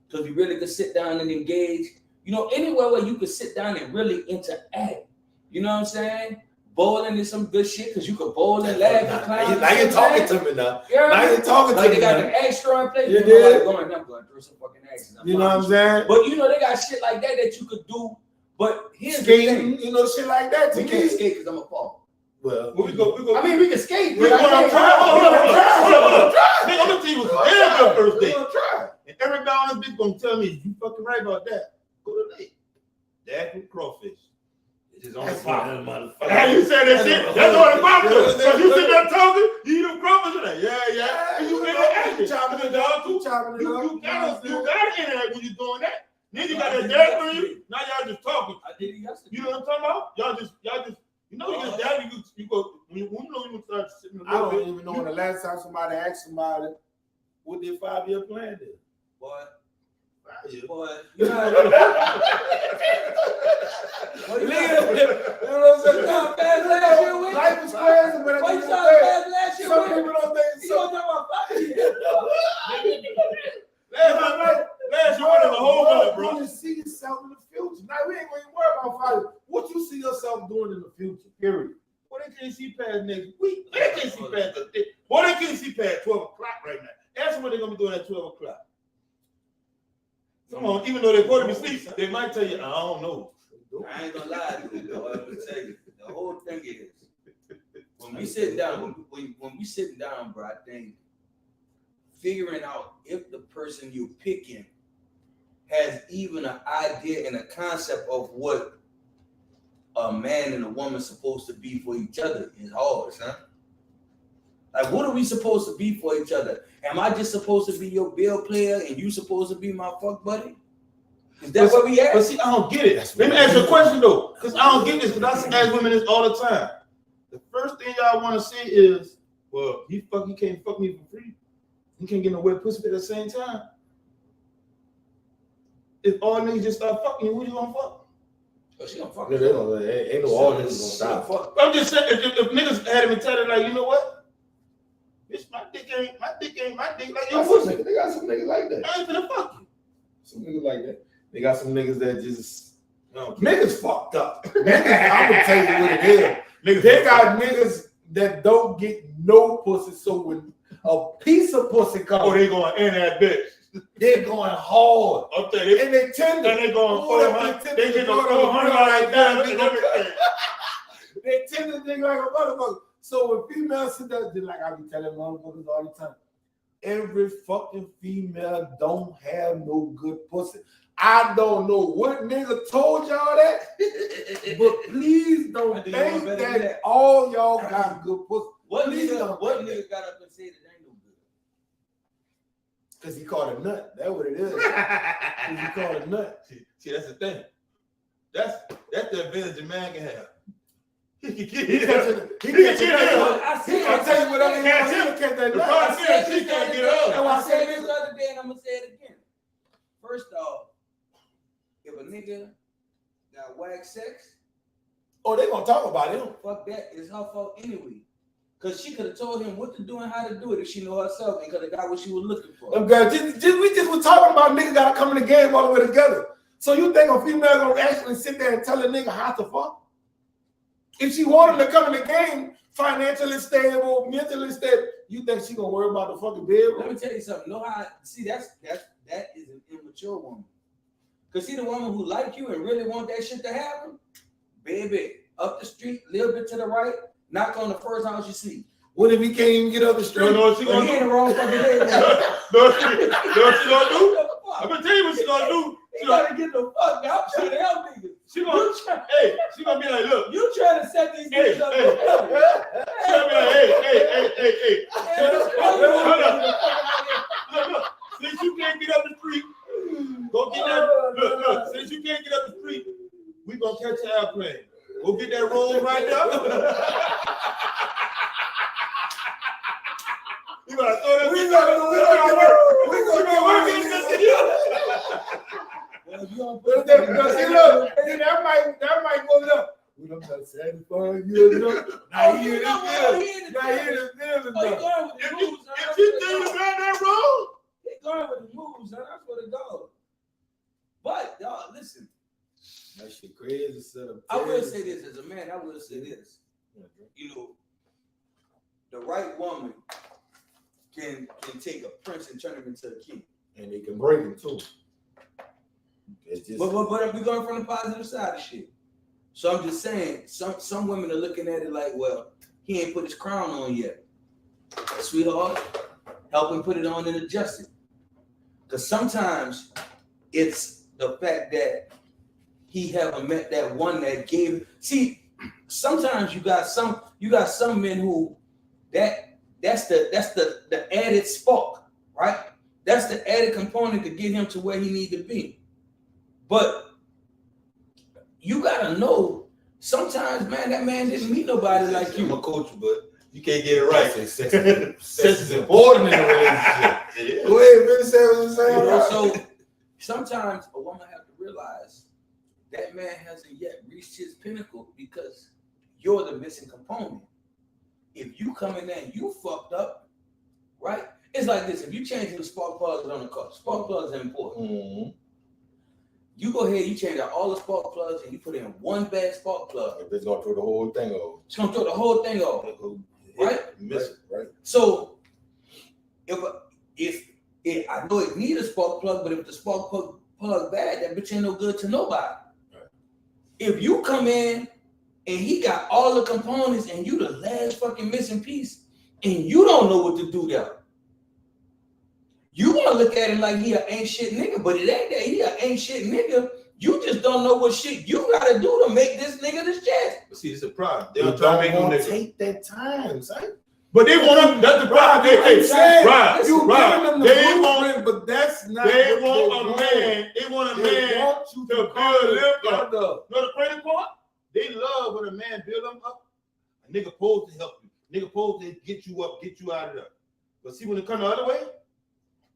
because we really could sit down and engage. You know, anywhere where you could sit down and really interact. You know what I'm saying? Bowling is some good shit because you could bowl and laugh and climb. Now you're talking to me now. Yeah, now you're talking like to they me got now. the extra in place. You You know, did. like I'm going through some fucking action. You know what I'm saying? But you know, they got shit like that you could do. But here's the Skating, thing. you know, shit like that. We can't skate because I'm a fall. Well, We go. I mean, we can skate. We're but I gonna can't- try. Hold on. Nigga, I'm gonna tell you what's We're damn good first gonna date. try. And everybody on this bitch gonna tell me you fucking right about that. Go to the lake. Dad with crawfish. It's his own That's problem. fine, How you say that shit? That's what it's about. So you sit there talking, you eat them crawfish, you're like, yeah. And you in there acting. chopping it Dog, up, too. chopping it up. You gotta interact when you're doing that. Then you got that dad for you. Now y'all just talking. I did it yesterday. You know what I'm talking about? Y'all just. You know, you just dad. You go. When you know you start sitting. I don't even know when the last time somebody asked somebody what their 5-year plan is. Boy, 5 years. boy. You know what I'm saying? Life Life is crazy, but Why at you the trying end to of pass last the year? day, some people don't think You so. don't know about 5 years. Last year was a whole lot, bro. You see yourself in the future. Now we ain't going to worry about 5 years. What you see yourself doing in the future, period. Boy, they can't see past next week. They can't see past the day. Boy, they can't see past 12 o'clock right now. Ask them what they're gonna be doing at 12 o'clock. Come on, even though they're going to be asleep, they might tell you, I don't know. I ain't gonna lie to you, though. I'm gonna tell you. The whole thing is when we sitting down, when we sitting down, bro, I think figuring out if the person you're picking has even an idea and a concept of what a man and a woman supposed to be for each other is hard, son. Like, what are we supposed to be for each other? Am I just supposed to be your bill player and you supposed to be my fuck buddy? Is that where we at? But see, I don't get it. Let me ask you a question though, because I don't get this, because I ask women this all the time. The first thing y'all want to say is, well, he can't fuck me for free. He can't get no wet pussy at the same time. If all niggas just start fucking you, who you gonna fuck? Oh, she gonna fuck Ain't no all niggas gonna stop. I'm just saying, if niggas had a mentality like, you know what? Bitch, my dick ain't like your pussy. They got some niggas like that. I ain't finna fuck you. Some niggas like that. They got some niggas that just No, niggas fucked up. Niggas, I'm gonna tell you what it is. niggas, They got niggas that don't get no pussy, so when a piece of pussy oh, comes, they going in that bitch. they're going hard. Up there, they, And they tender. and they going Oh, 400. They get the 400 like that and everything. They tender thing like a motherfucker. So when females sit there, they're like I be telling motherfuckers all the time, every fucking female don't have no good pussy. I don't know what nigga told y'all that, but please don't I think think you know better than that that. all y'all got good pussy. What Please nigga don't think that. got up and said it ain't no good? Cause he called a nut. That's what it is. Cause he called a nut. See, that's the thing. That's the advantage a man can have. He can get He it. can He tell can you get it. whatever he wants. He Catch him. look at that The nut. problem is she can't get up. That's why I I said said this the other day and I'm gonna say it again. First off, if a nigga got whack sex, Oh, they gonna talk about him. fuck that. It's her fault anyway. Cause she could have told him what to do and how to do it if she know herself and could have got what she was looking for. I'm glad. We just was talking about niggas gotta come in the game all the way together. So you think a female gonna actually sit there and tell a nigga how to fuck? If she want him to come in the game, financially stable, mentally stable, you think she gonna worry about the fucking Let bedroom? me tell you something. Know how? See, that is an immature woman. Cause see, the woman who like you and really want that shit to happen, baby, up the street, a little bit to the right, knock on the first house you see. What if he can't even get up the street? You know what she But gonna he in do? the wrong fucking neighborhood. Know what she gonna do? I'm gonna tell you what she gonna do. You gotta get the fuck out. I'm trying to help niggas. She gonna be like, look, You trying to set these Hey, niggas up. hey. for failure. she gonna be like, hey, hey. Hold on. Look. Since you can't get up the street, go get that. Look. Since you can't get up the street, we gonna catch an airplane. Go get that roll right now. You gotta throw that. We gonna that might go up. We don't have 75 years. Now hear this. If you think about that road, they going with the moves, son. That's what it goes. But y'all, listen. That shit crazy. I will say this as a man. I will say this. You know, the right woman can take a prince and turn him into a king, and they can break him too. It's just. But we're going from the positive side of shit. So I'm just saying, some women are looking at it like, well, he ain't put his crown on yet. Sweetheart, help him put it on and adjust it. Because sometimes it's the fact that he haven't met that one that gave. See, sometimes you got some men who that's the added spark, right? That's the added component to get him to where he need to be. But you gotta know, sometimes, man, that man didn't meet nobody like you. I'm a coach, but you can't get it right. Sex is important in a relationship. Go ahead, finish what you're saying. So sometimes a woman has to realize that man hasn't yet reached his pinnacle because you're the missing component. If you come in there and you fucked up, right? It's like this. If you change the spark plugs on the car, spark plugs are important. Mm-hmm. You go ahead, you change out all the spark plugs and you put in one bad spark plug. If it's gonna throw the whole thing off. It's gonna throw the whole thing off. Right? Miss it, right? So if I know it need a spark plug, but if the spark plug bad, that bitch ain't no good to nobody. Right. If you come in and he got all the components and you the last fucking missing piece and you don't know what to do there, you want to look at him like he an ain't shit nigga, but it ain't that he an ain't shit nigga. You just don't know what shit you gotta do to make this nigga this chest. But see, it's a problem. They don't try to make no nigga take that time, son. But they want them. That's the problem. They want, but that's not. They want a man. They want a man to build them up. No, the crazy part. They love when a man build them up. A nigga supposed to help you. Nigga supposed to get you up, get you out of there. But see, when it come the other way,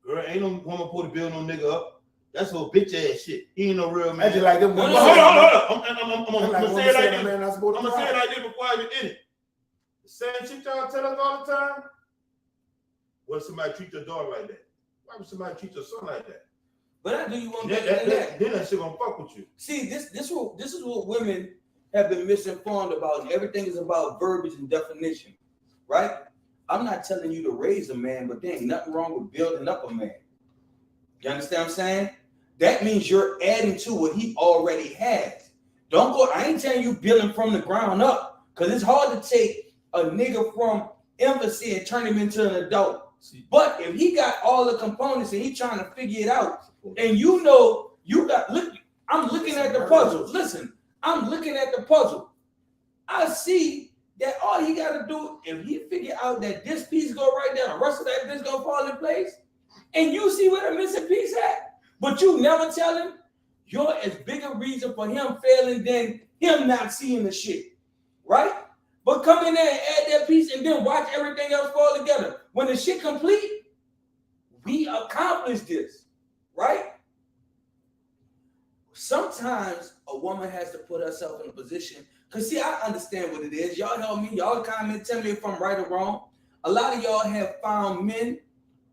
girl, ain't no woman supposed to build no nigga up. That's some bitch ass shit. He ain't no real man. I just like them. Hold on. I'm gonna say it like this. I'm gonna say it like this before I even in it. The same shit y'all tell us all the time. What if somebody treat your daughter like that? Why would somebody treat your son like that? But I do you want that. Then that shit gonna fuck with you. See, this is what women have been misinformed about. And everything is about verbiage and definition, right? I'm not telling you to raise a man, but there ain't nothing wrong with building up a man. You understand what I'm saying? That means you're adding to what he already has. Don't go, I ain't telling you building from the ground up, because it's hard to take a nigga from infancy and turn him into an adult. But if he got all the components and he trying to figure it out, and you know you got I'm looking at the puzzle. Listen, I'm looking at the puzzle. I see that all he got to do, if he figure out that this piece go right there, the rest of that bitch gonna fall in place, and you see where the missing piece at, but you never tell him, you're as big a reason for him failing than him not seeing the shit, right? But come in there and add that piece and then watch everything else fall together. When the shit complete, we accomplished this, right? Sometimes a woman has to put herself in a position, because see, I understand what it is. Y'all help me, y'all comment, tell me if I'm right or wrong. A lot of y'all have found men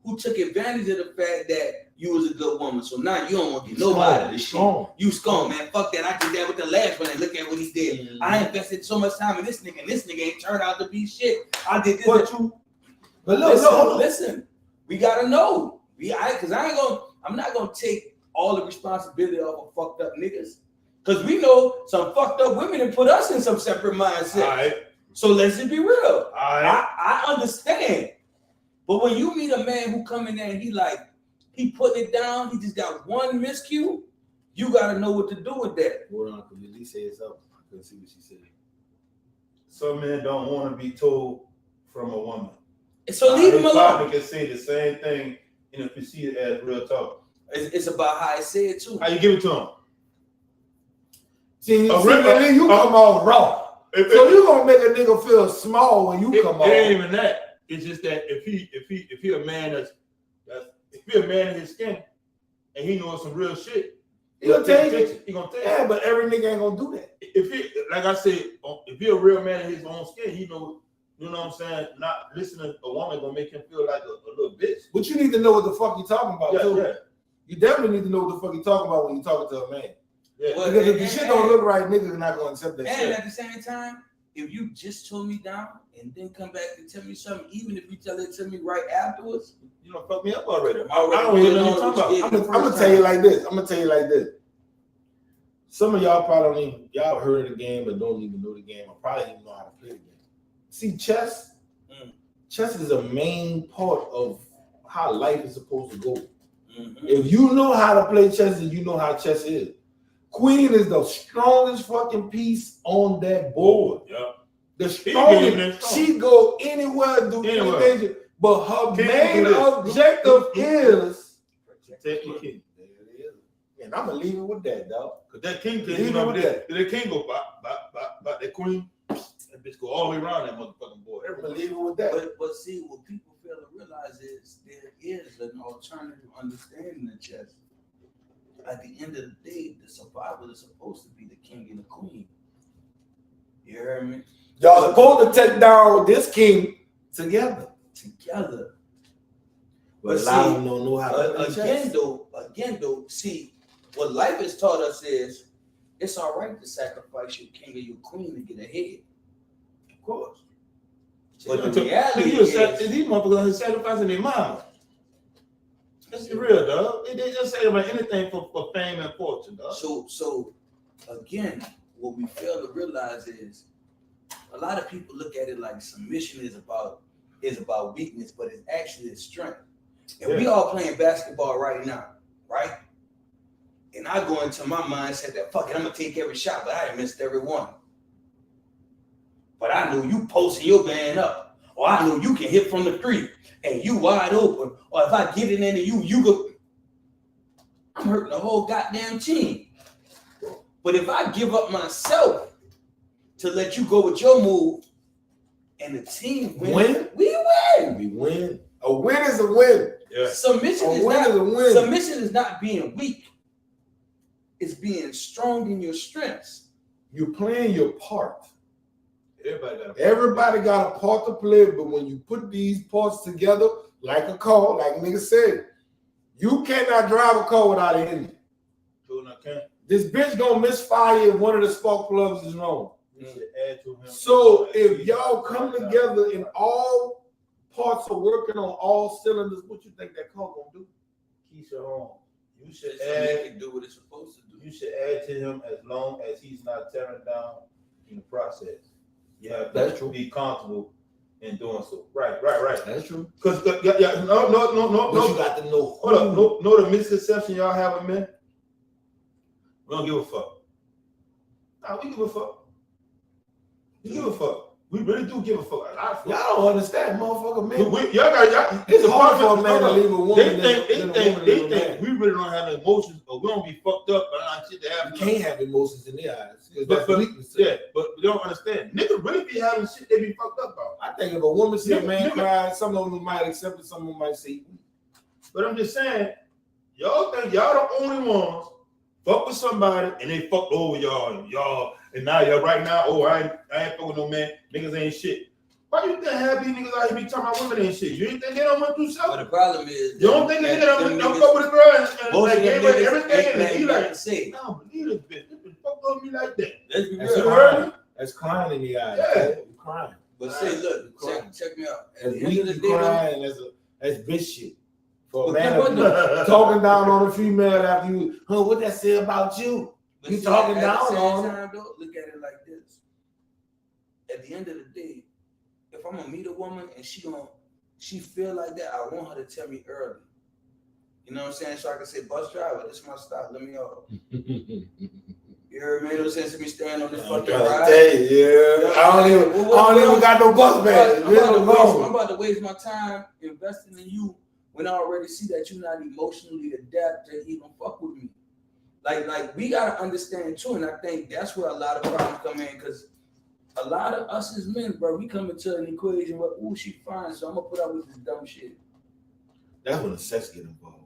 who took advantage of the fact that you was a good woman. So now you don't want to get nobody this shit. You scum, man. Fuck that. I did that with the last one and look at what he did. Mm-hmm. I invested so much time in this nigga, and this nigga ain't turned out to be shit. I did this. But listen. We gotta know. I'm not gonna take all the responsibility of a fucked up niggas. Because we know some fucked up women and put us in some separate mindsets. All right. So let's just be real. All right. I understand. But when you meet a man who come in there and he putting it down, he just got one miscue, you got to know what to do with that. Hold on, could you say something? I couldn't see what she said. Some men don't want to be told from a woman. So leave him his alone. partner can say the same thing and if you see it as real talk. It's about how I say it too. How you give it to him? See, then you come off raw. So you gonna make a nigga feel small when you come off. It ain't even that. It's just that if he a man if he a man in his skin and he knows some real shit, he gonna take it. He gonna take it. Yeah, but every nigga ain't gonna do that. If he, like I said, if he a real man in his own skin, he know. You know what I'm saying? Not listening to a woman gonna make him feel like a little bitch. But you need to know what the fuck you talking about too. Yeah. You definitely need to know what the fuck you talking about when you talking to a man. Yeah. Well, because if the shit don't look right, niggas are not gonna accept that shit. And at the same time, if you just told me down and then come back and tell me something, even if you tell it to me right afterwards, you don't fuck me up already. I don't hear nothing you talking about. I'm gonna tell you like this. I'm gonna tell you like this. Some of y'all probably don't even y'all heard of the game but don't even know the game. I probably don't even know how to play the game. See, chess. Chess is a main part of how life is supposed to go. Mm-hmm. If you know how to play chess, then you know how chess is. Queen is the strongest fucking piece on that board. Yeah. The strongest. She go anywhere, do anything. But her main objective is protect the king. There it is. And I'm gonna leave it with that, dog. Cause that king can, you know, that king go by that queen. That bitch go all the way around that motherfucking board. Everybody leave it with that. But see, what people fail to realize is there is an alternative understanding of chess. At the end of the day, the survivor is supposed to be the king and the queen. You heard me? Y'all supposed to take down this king together. But a lot of them don't know how to play chess. Again though, see, what life has taught us is it's all right to sacrifice your king or your queen to get ahead. Of course. But the reality is these motherfuckers are sacrificing their mama. That's real, dog. They just say about anything for fame and fortune, dog. So again, what we fail to realize is a lot of people look at it like submission is about weakness, but it's actually a strength. And we all playing basketball right now, right? And I go into my mindset that fuck it, I'm gonna take every shot, but I ain't missed every one. But I know you posting your man up, or I know you can hit from the three, and you wide open, or if I get it into you go. I'm hurting the whole goddamn team. But if I give up myself to let you go with your move, and the team win, we win. We win. A win is a win. Yeah. Submission is not being weak. It's being strong in your strengths. You're playing your part. Everybody got a part to play, but when you put these parts together, like a car, like nigga said, you cannot drive a car without an engine. Sure I can. This bitch gonna misfire if one of the spark plugs is wrong. Add to him. So if y'all come together and all parts are working on all cylinders, what you think that car gonna do? Keisha home. You should add, do what it's supposed to do. You should add to him as long as he's not tearing down in the process. You have to be comfortable in doing so. Right. That's true. Because no. But you got to know. Hold up. No, the misconception y'all have of men. We don't give a fuck. Nah, we give a fuck. We give a fuck. We really do give a fuck. Y'all don't understand, motherfucker, man. It's hard for a man to leave a woman. They think we really don't have emotions, or we don't be fucked up by our shit to have. You can't have emotions in their eyes. But we don't understand. Niggas really be having shit they be fucked up about. I think if a woman see a man cry, some of them might accept it, some of them might say. But I'm just saying, y'all think y'all the only ones fuck with somebody and they fucked over y'all, and now y'all right now, I ain't fucking with no man, niggas ain't shit. Why you think happy niggas out here be talking about women ain't shit? You ain't think they don't went through something? But the problem is, you don't think the nigga don't fuck with a girl and like gave her everything and he like, I don't believe this bitch. This bitch fucked over me like that. Let's be real. That's crying in the eyes. Yeah, you crying. But say, look, check me out. At the end of the day, crying, that's bitch shit. For a man talking down on a female after you, what that say about you? But you talking down on her. Look at it like this. At the end of the day, if I'm gonna meet a woman and she feel like that, I want her to tell me early. You know what I'm saying? So I can say, bus driver, this is my stop, let me off. You You heard me? No sense of me standing on this I'm fucking trying to ride. tell you, yeah. I don't even got no bus bags. I'm about to waste my time investing in you when I already see that you're not emotionally adept to even fuck with me. Like we gotta understand too, and I think that's where a lot of problems come in, because a lot of us as men, bro, we come into an equation where, ooh, she fine, so I'm gonna put up with this dumb shit. That's when the sex get involved.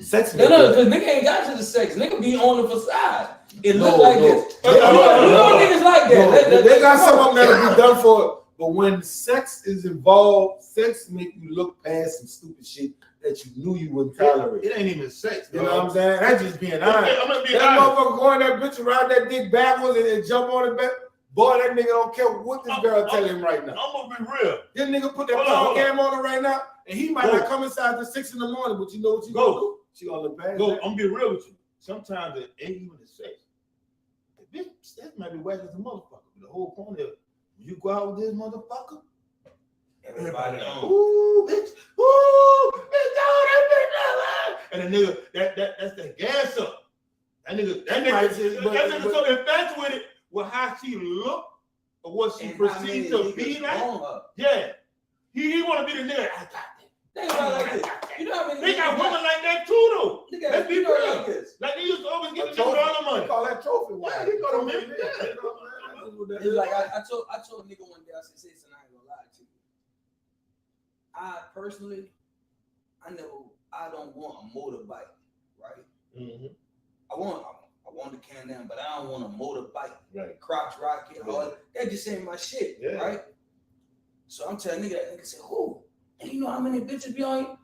Sex. No, because nigga ain't got to the sex. Nigga be on the facade. It look like this. No, you know niggas like that. No, they got some of them that'll be done for it. But when sex is involved, sex make you look past some stupid shit that you knew you wouldn't tolerate. It ain't even sex, You know what I'm saying? That's just being honest. I'm gonna be That honest. motherfucker going that bitch around that dick backwards and jump on it back. Boy, that nigga don't care what this girl tell him right now. I'm gonna be real. This nigga put that Hold on, phone game on her right now, and he might not come inside till 6 in the morning, but you know what you gonna do? She gonna look past Go, that. I'm gonna be real with you. Sometimes it ain't even the sex. The bitch, that might be whack as a motherfucker. The whole point is, you go out with this motherfucker, Everybody knows. ooh, bitch, that bitch, and the nigga, that's the gas up. That nigga so infatuated with how she look or what she perceived to be like. Yeah, he want to be the nigga. I got that. Think about it like this. You know how many They got women like that too, though. Let's be real. like this. Like they used to always get the nigga all the money. Call that trophy wife. Yeah, he call them Yeah. yeah. It's like I told a nigga one day, I said, "Sis, and I ain't gonna lie to you. I personally, I know I don't want a motorbike, right? Mm-hmm. I want the can down, but I don't want a motorbike, Right. crotch rocket, all that. That just ain't my shit, Yeah. right? So I'm telling nigga, that nigga said, who? And you know how many bitches be on you? I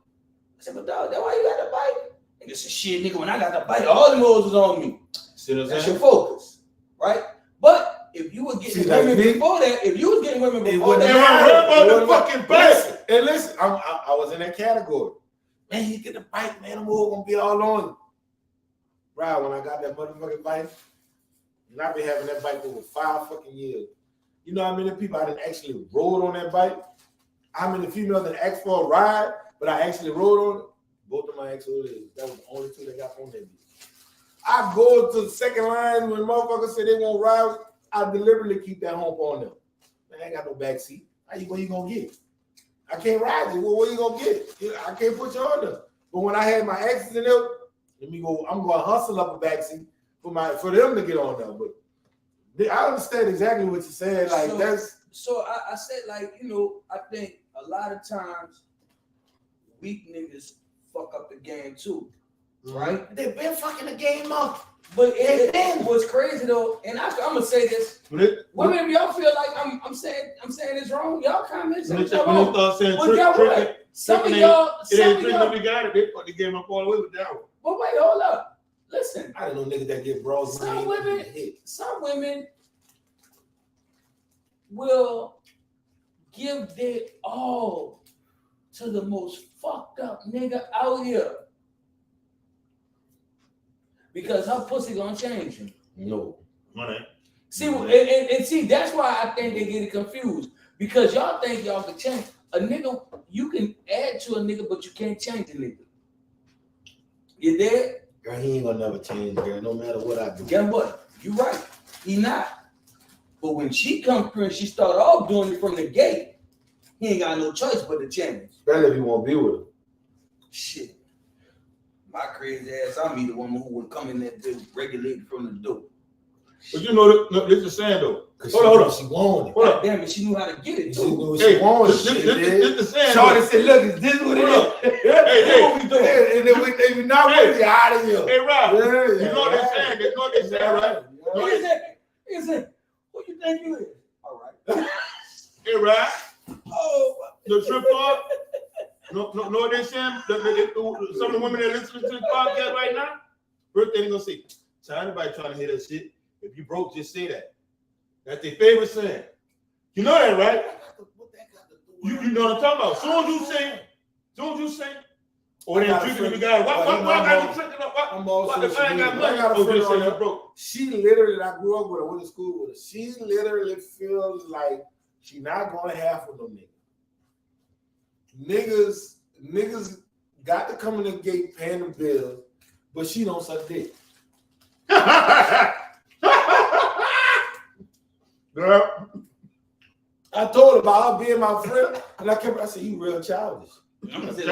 said, but dog, that's why you got the bike. Nigga said, shit, nigga, when I got the bike, all the hoes was on me. See what I'm That's saying? your focus, right? But if you were getting See, like women me? before that, if you was getting women It before wouldn't They that, were about the fucking bike. Listen, and listen, I was in that category. Man, you get the bike, man, I'm all gonna be all on you. Right, when I got that motherfucking bike, and I've been having that bike over 5 fucking years. You know how many people I didn't actually rode on that bike? How many females that asked for a ride, but I actually rode on it? Both of my ex-old ladies. That was the only two that got on that bitch. I go to the second line when motherfuckers say they won't ride, I deliberately keep that hump on them. Man, I ain't got no back seat. What you gonna get? I can't ride you. Well, what you gonna get? I can't put you on there. But when I had my exes in there, let me go. I'm gonna hustle up a backseat for them to get on there. But I understand exactly what you're saying. Like So I said, like, you know, I think a lot of times weak niggas fuck up the game too, right? They've been fucking the game up. But it was crazy though, and I'm gonna say this: women, if y'all feel like I'm saying this wrong, y'all comment. When they start saying But y'all right. Some of y'all, we got it. They put the game up all the way with that one. But wait, hold up. Listen, I don't know niggas that get bras. some women will give their all to the most fucked up nigga out here because her pussy gonna change him. No. Money. See, and see, that's why I think they get it confused because y'all think y'all can change a nigga. You can add to a nigga, but you can't change a nigga. You there? Girl, he ain't gonna never change, girl, no matter what I do. Guess what? You right. He not. But when she comes through and she start off doing it from the gate, he ain't got no choice but to change. Especially if you won't be with him. Shit. My crazy ass, I meet a woman who would come in there to regulate from the door. But you know, this is saying though. Hold on. She wanted it. Hold up. Damn it, she knew how to get it She too. knew Hey, she wanted this it. the saying. Shorty said, look, is this what it is? Hey, What we doing? And then we not with you out of here. Hey, Rob. Yeah, You know what they're saying? You know what they're saying, right? What is that? Is it? Who you think you is? All right. Hey, Rob. Oh, The trip part. No, what they're saying? Some of the women that are listening to this podcast right now, first thing they're gonna say, tell anybody trying to hear that shit. If you broke, just say that. That's their favorite saying. You know that, right? You know what I'm talking about. Soon as you sing, or they're tricking the guy. Why got you tricking up? Why the man got money? Oh, just say you broke. She literally, I grew up with her, went to school with her. She literally feels like she not going to have for no nigga. Niggas got to come in the gate paying the bills, but she don't suck dick. Girl. I told her about her being my friend, and I said, you real childish. Childish.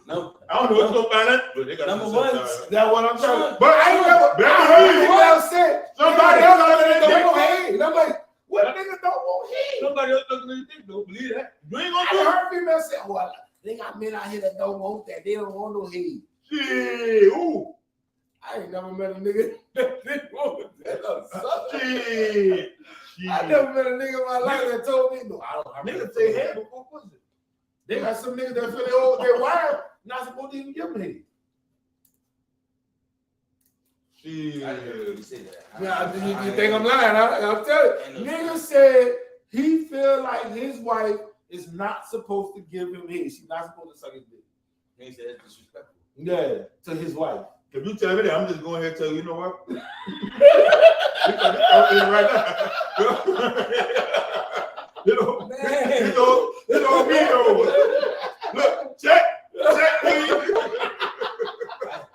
No, I don't know what's gonna find it, but they got Number some one, stuff. That's what I'm trying. But I ain't never. I heard people else say Somebody else don't want hate. And I'm like, what nigga don't want hate? Somebody else looking at you think don't believe that. You ain't gonna do I it. heard people say, well, they got men out here that don't want that. They don't want no hate. Shit, ooh. I ain't never met a nigga that didn't want that. Shit. I never met a nigga in my life that told me, no, I don't. Niggas say head before pussy. They got some niggas that feel their wife not supposed to even give them hate. Shit. I didn't hear you say that. Now, you think I'm lying? I'll tell you. Nigga said he feel like his wife is not supposed to give him hate. She's not supposed to suck his dick. He said that's disrespectful. Yeah, to his wife. If you tell me that, I'm just going here and tell you, you know what? Right now. You know, Man. you know me though. Look, check, please.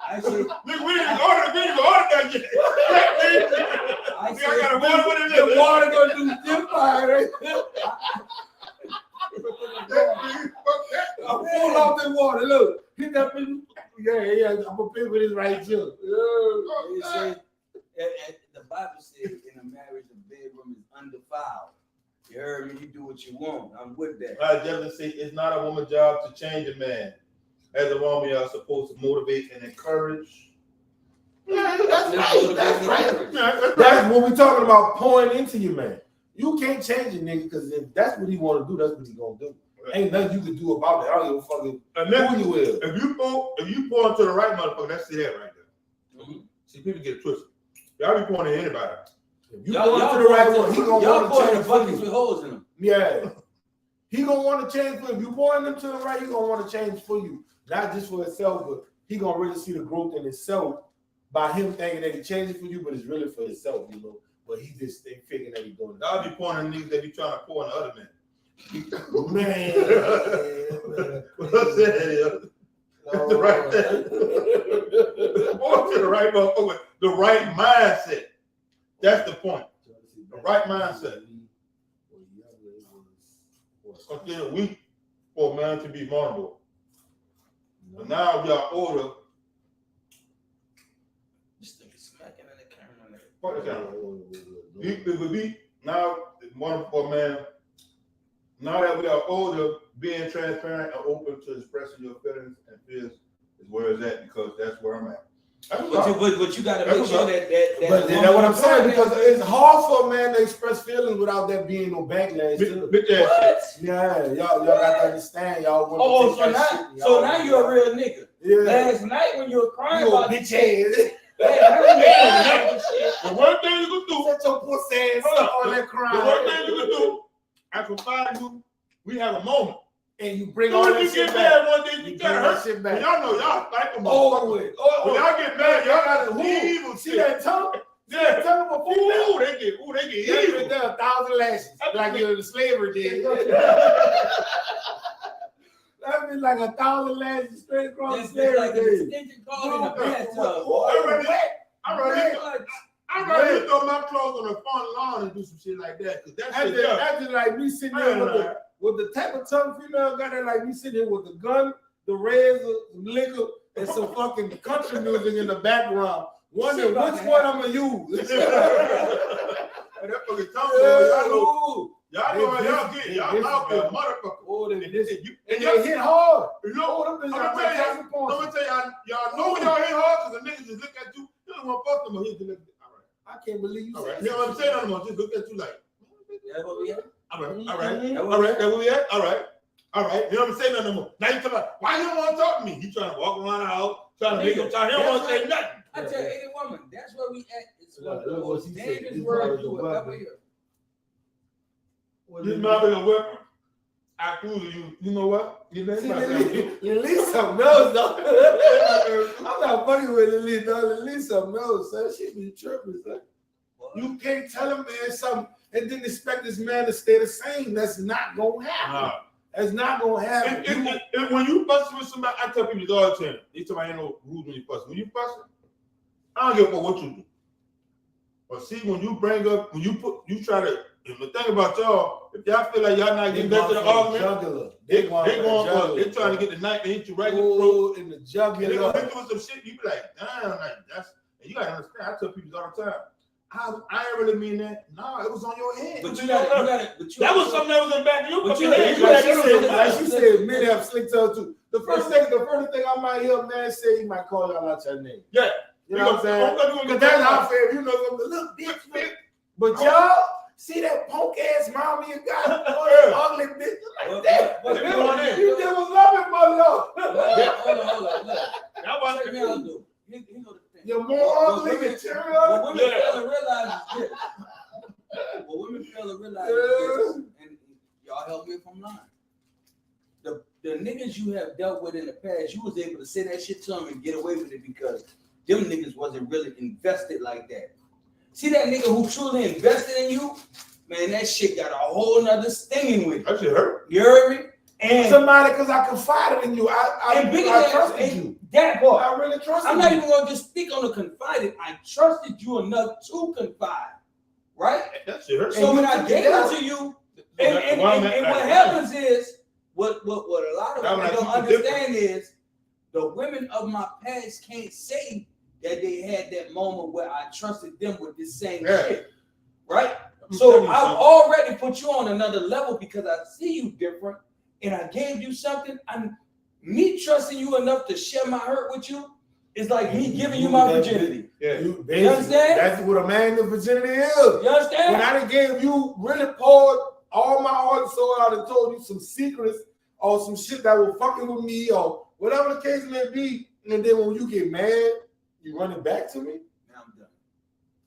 I say, Look, we didn't order that yet. Check, please. I I got a water with it. The water gonna do dip fire right there. I'm full off the water. Look, hit that bitch. Yeah. I'm gonna pay for this right here. They say, the Bible says in a marriage, the bedroom is undefiled. You heard me? You do what you want. I'm with that. I just say it's not a woman's job to change a man. As a woman, you are supposed to motivate and encourage. That's what we're talking about, pouring into your man. You can't change a nigga because if that's what he want to do, that's what he gonna do. Ain't nothing you can do about it. I don't give a fuck who you is. If you pour into the right motherfucker, that's it right there. Mm-hmm. See, people get twisted. Y'all be pouring to anybody. If you pour into the right one, he gonna want to change for buckets with you. holes in them. Yeah. He gonna want to change for you. If you pouring them to the right, he gonna want to change for you. Not just for himself, but he gonna really see the growth in himself by him thinking that he changing for you, but it's really for himself, you know. But he just ain't figuring that he's doing it. Y'all be pouring in niggas that be trying to pour in other men. Man. What's that? That's the right thing. Pour to the right motherfucker, the right mindset. That's the point. The right mindset. Consider weak for a man to be vulnerable. But now we are older. This thing is smacking in the camera. Fuck the camera. We be now one for a man. Now that we are older, being transparent and open to expressing your feelings and fears is where it's at, because that's where I'm at. But you got to make sure that. But that's what I'm saying, because it's hard for a man to express feelings without there being no backlash. What? Yeah, y'all got to understand. Y'all want Oh, to so now you're a real nigga. Yeah. Last night when you were crying You about bitch ass. The worst thing you can do, Set your pussy ass up on that crying. the worst thing you can do, I confide in you, we have a moment. And you bring So all when that you shit get back. mad one day, You you bring gotta that hurt. shit back. Y'all know y'all fight for Over motherfuckers. with. When y'all get mad, y'all got Ooh. evil See shit. that tongue? Yeah. Tongue of a female? They get That's evil. been done 1,000 lashes. Like you're the slavery did. That be like 1,000 lashes straight across the It's slavery like an did. extension cord in the bathtub. I'd rather throw my clothes on the front lawn and do some shit like that. Cause That's just like me sitting here with the type of tongue female got there, like me sitting here with the gun, the razor, some liquor, and some fucking country music in the background. Wondering which one I'm gonna use. And that fucking tongue, y'all know how y'all get. Y'all out there, motherfucker. Oh, And they y'all hit hard. You know, Oh, them I'm bitches gonna tell got points. y'all know when y'all hit hard because the niggas just look at you. You don't want to fuck them or hit the nigga. All right. I can't believe you. All right. You know what I'm saying? I'm gonna just look at you like. That's what we have. All right. Mm-hmm. All right. All right. That's where we at. All right. All right. You know what I'm saying? No more. Now you talking about why you don't want to talk to me? He trying to walk around the house, trying to make him talk. He don't want to say nothing. I tell any woman, that's where we at. It's one of the Look what most she said. dangerous These words words you are will ever weapons. hear. This mouth is a weapon. I prove to you. You know what? You know See, what? at least something else, though. I'm not funny with Lily, though. At least something else, son. She be tripping, son. You can't tell a man something and then expect this man to stay the same. That's not gonna happen. That's not gonna happen. If when you fuss with somebody, I tell people this all the time. They tell me I ain't no rules when you fuss. When you fuss, I don't give a fuck what you do. But see, when you try to, the thing about y'all, if y'all feel like y'all not getting back to the argument, they trying to get the knife and hit you right in the jugular. They gonna hit you with some shit. You be like, damn, like that's. And you gotta understand. I tell people all the time. I ain't really mean that. No, it was on your head. But you gotta. That was something that was in the back of your fucking head. Like she said, men have slick tongue too. The first thing I might hear a man say, he might call y'all out your name. Yeah. You know what I'm saying? Because that's how fair. You know, look, bitch. But y'all see that punk ass mommy you got? Ugly bitch. Like that. You just was loving my love. Hold on. That was check me out, dude. You know the thing. You're more ugly than Cherry. What women fail to realize is this. What women fail to realize is this. And y'all help me if I'm lying. The niggas you have dealt with in the past, you was able to say that shit to them and get away with it because them niggas wasn't really invested like that. See that nigga who truly invested in you? Man, that shit got a whole nother stinging with it. That shit hurt. You heard me? And somebody, because I confided in you. I trusted you. That part. I really trusted you. I'm not even going to just speak on the confided. I trusted you enough to confide. Right? That shit hurt. So when I gave it to you, and what happens is, what a lot of women don't understand is, the women of my past can't say that they had that moment where I trusted them with this same shit. Right? So I've already put you on another level because I see you different and I gave you something. Me trusting you enough to share my hurt with you is like me giving you my virginity. Yeah. You understand? That's what a man of virginity is. You understand? When I done gave you, really poured all my heart and soul out and told you some secrets or some shit that was fucking with me or whatever the case may be, and then when you get mad, you run it back to me? Now I'm done.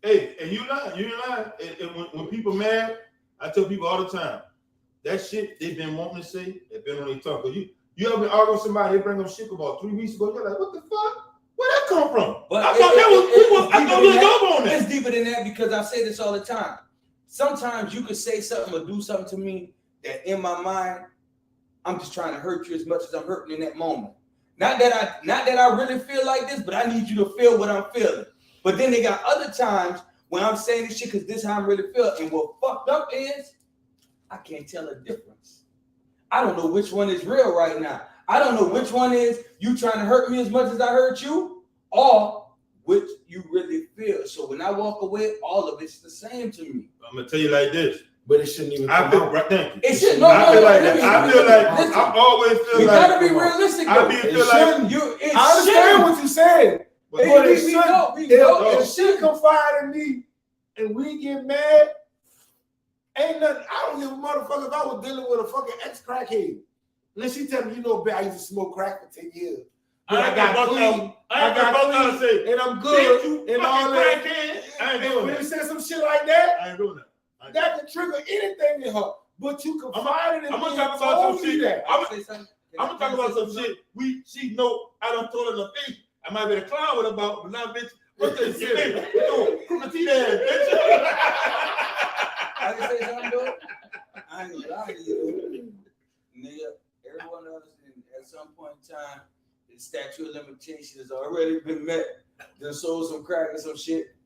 Hey, and you ain't lying. And when people mad, I tell people all the time, that shit they've been wanting to say, they've been on their tongue. Cause you ever been arguing with somebody, they bring up shit about 3 weeks ago, you're like, what the fuck? Where that come from? But I thought we was over on that. It's deeper than that because I say this all the time. Sometimes you could say something or do something to me that in my mind, I'm just trying to hurt you as much as I'm hurting in that moment. Not that I really feel like this, but I need you to feel what I'm feeling. But then they got other times when I'm saying this shit because this is how I really feel. And what fucked up is I can't tell a difference. I don't know which one is real right now. I don't know which one is you trying to hurt me as much as I hurt you, or which you really feel. So when I walk away, all of it's the same to me. I'm gonna tell you like this. But it shouldn't even I feel right. Thank you. It should I feel like I always feel like you gotta be realistic. I feel like I understand what you're saying. But if she confide in me and we get mad, ain't nothing. I don't give a motherfucker if I was dealing with a fucking ex-crackhead. Unless she tell me, you know, I used to smoke crack for 10 years. I got clean. I got clean. And I'm good. And all that. I ain't doing that. When you say some shit like that, I ain't doing that. That can trigger anything in her. But you confided in me. I'm gonna talk about some shit. I'm gonna talk about some shit. She know I done told her in the face. I might be a clown with her about, but now, bitch, what's this shit? Crooked teeth ass, bitch. I can say something, though. I ain't gonna lie to you. Nigga, everyone else at some point in time, the statute of limitation has already been met. Done sold some crack or some shit.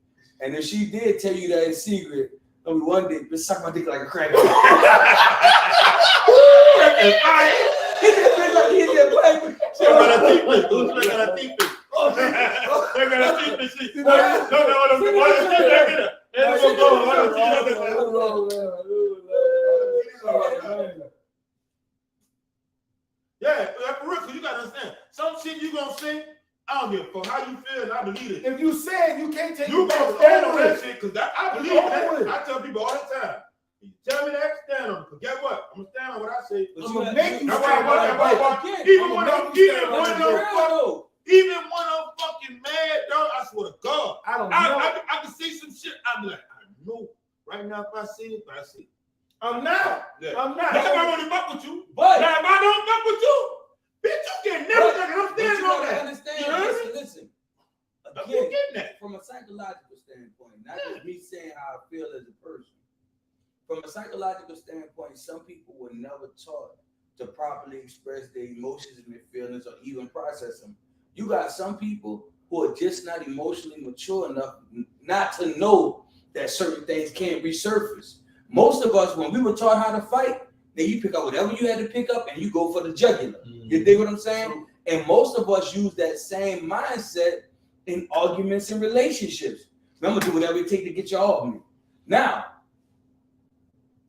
And if she did tell you that in secret, only one day, bitch, suck my dick like a crack. He did that. She got a teeth pick. She got a teeth pick. They got a teeth pick. No, yeah, for real, because you got to understand. Some shit you going to say, I don't give a fuck how you feel, and I believe it. If you say it, you can't take you gonna stand on that shit, because I believe that. I tell people all the time. You tell me that, stand on it. Because guess what? I'm going to stand on what I say. I'm going to make you stand on it. Even when I'm fucking mad, dog, I swear to God. I can say some shit. I'm like, I know right now if I say it, I say it. I'm not. Yeah. I'm not. That's if I want to fuck with you. But now, if I don't fuck with you, bitch, you can never understand on that. Understand? Listen. Again, from a psychological standpoint, not just me saying how I feel as a person. From a psychological standpoint, some people were never taught to properly express their emotions and their feelings or even process them. You got some people who are just not emotionally mature enough not to know that certain things can't resurface. Most of us, when we were taught how to fight, then you pick up whatever you had to pick up and you go for the jugular. You dig what I'm saying? And most of us use that same mindset in arguments and relationships. I'm gonna do whatever it takes to get you off me. Now,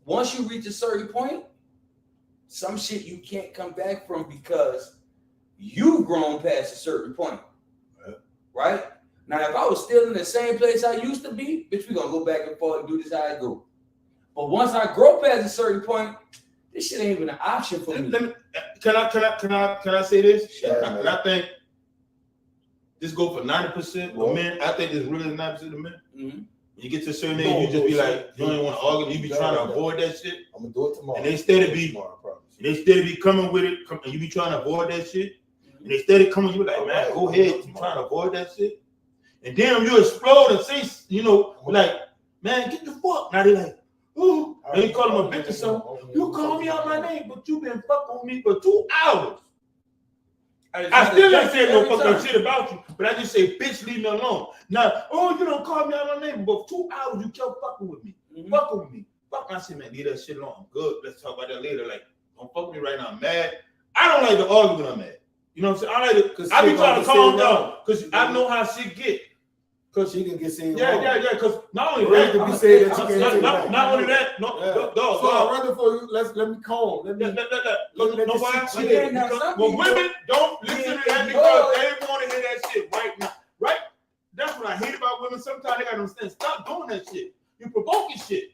once you reach a certain point, some shit you can't come back from because you've grown past a certain point. Right? Now, if I was still in the same place I used to be, bitch, we gonna go back and forth and do this how I go. But once I grow past a certain point, this shit ain't even an option for me. Can I say this? Sure. And I think this go for 90% of men. I think it's really 90% of men. Mm-hmm. You get to a certain age, you just be like, you don't even want to argue. You be trying to avoid that shit. I'm gonna do it tomorrow. And they steady be coming with it, and you be trying to avoid that shit. And they steady coming, you be like, man, go ahead, you trying to avoid that shit. And then you explode and say, like, man, get the fuck. Now they like, ooh, they call him a bitch or something. You call me out my name, but you been fucking with me for 2 hours. I still ain't saying no fucking shit about you, but I just say, bitch, leave me alone. Now, you don't call me out my name, but 2 hours you kept fucking with me. Fucking with me. Fuck, I said, man, leave that shit alone. I'm good. Let's talk about that later. Like, don't fuck with me right now. I'm mad. I don't like to argue when I'm mad. You know what I'm saying? I be trying to calm down because I know how shit get. Because she can get seen. Yeah. Because not only that, not only that, so I'd rather for you. Let me calm. Let women don't listen to that because they want to hear that shit right now. Right? That's what I hate about women. Sometimes they gotta understand. Stop doing that shit. You're provoking shit.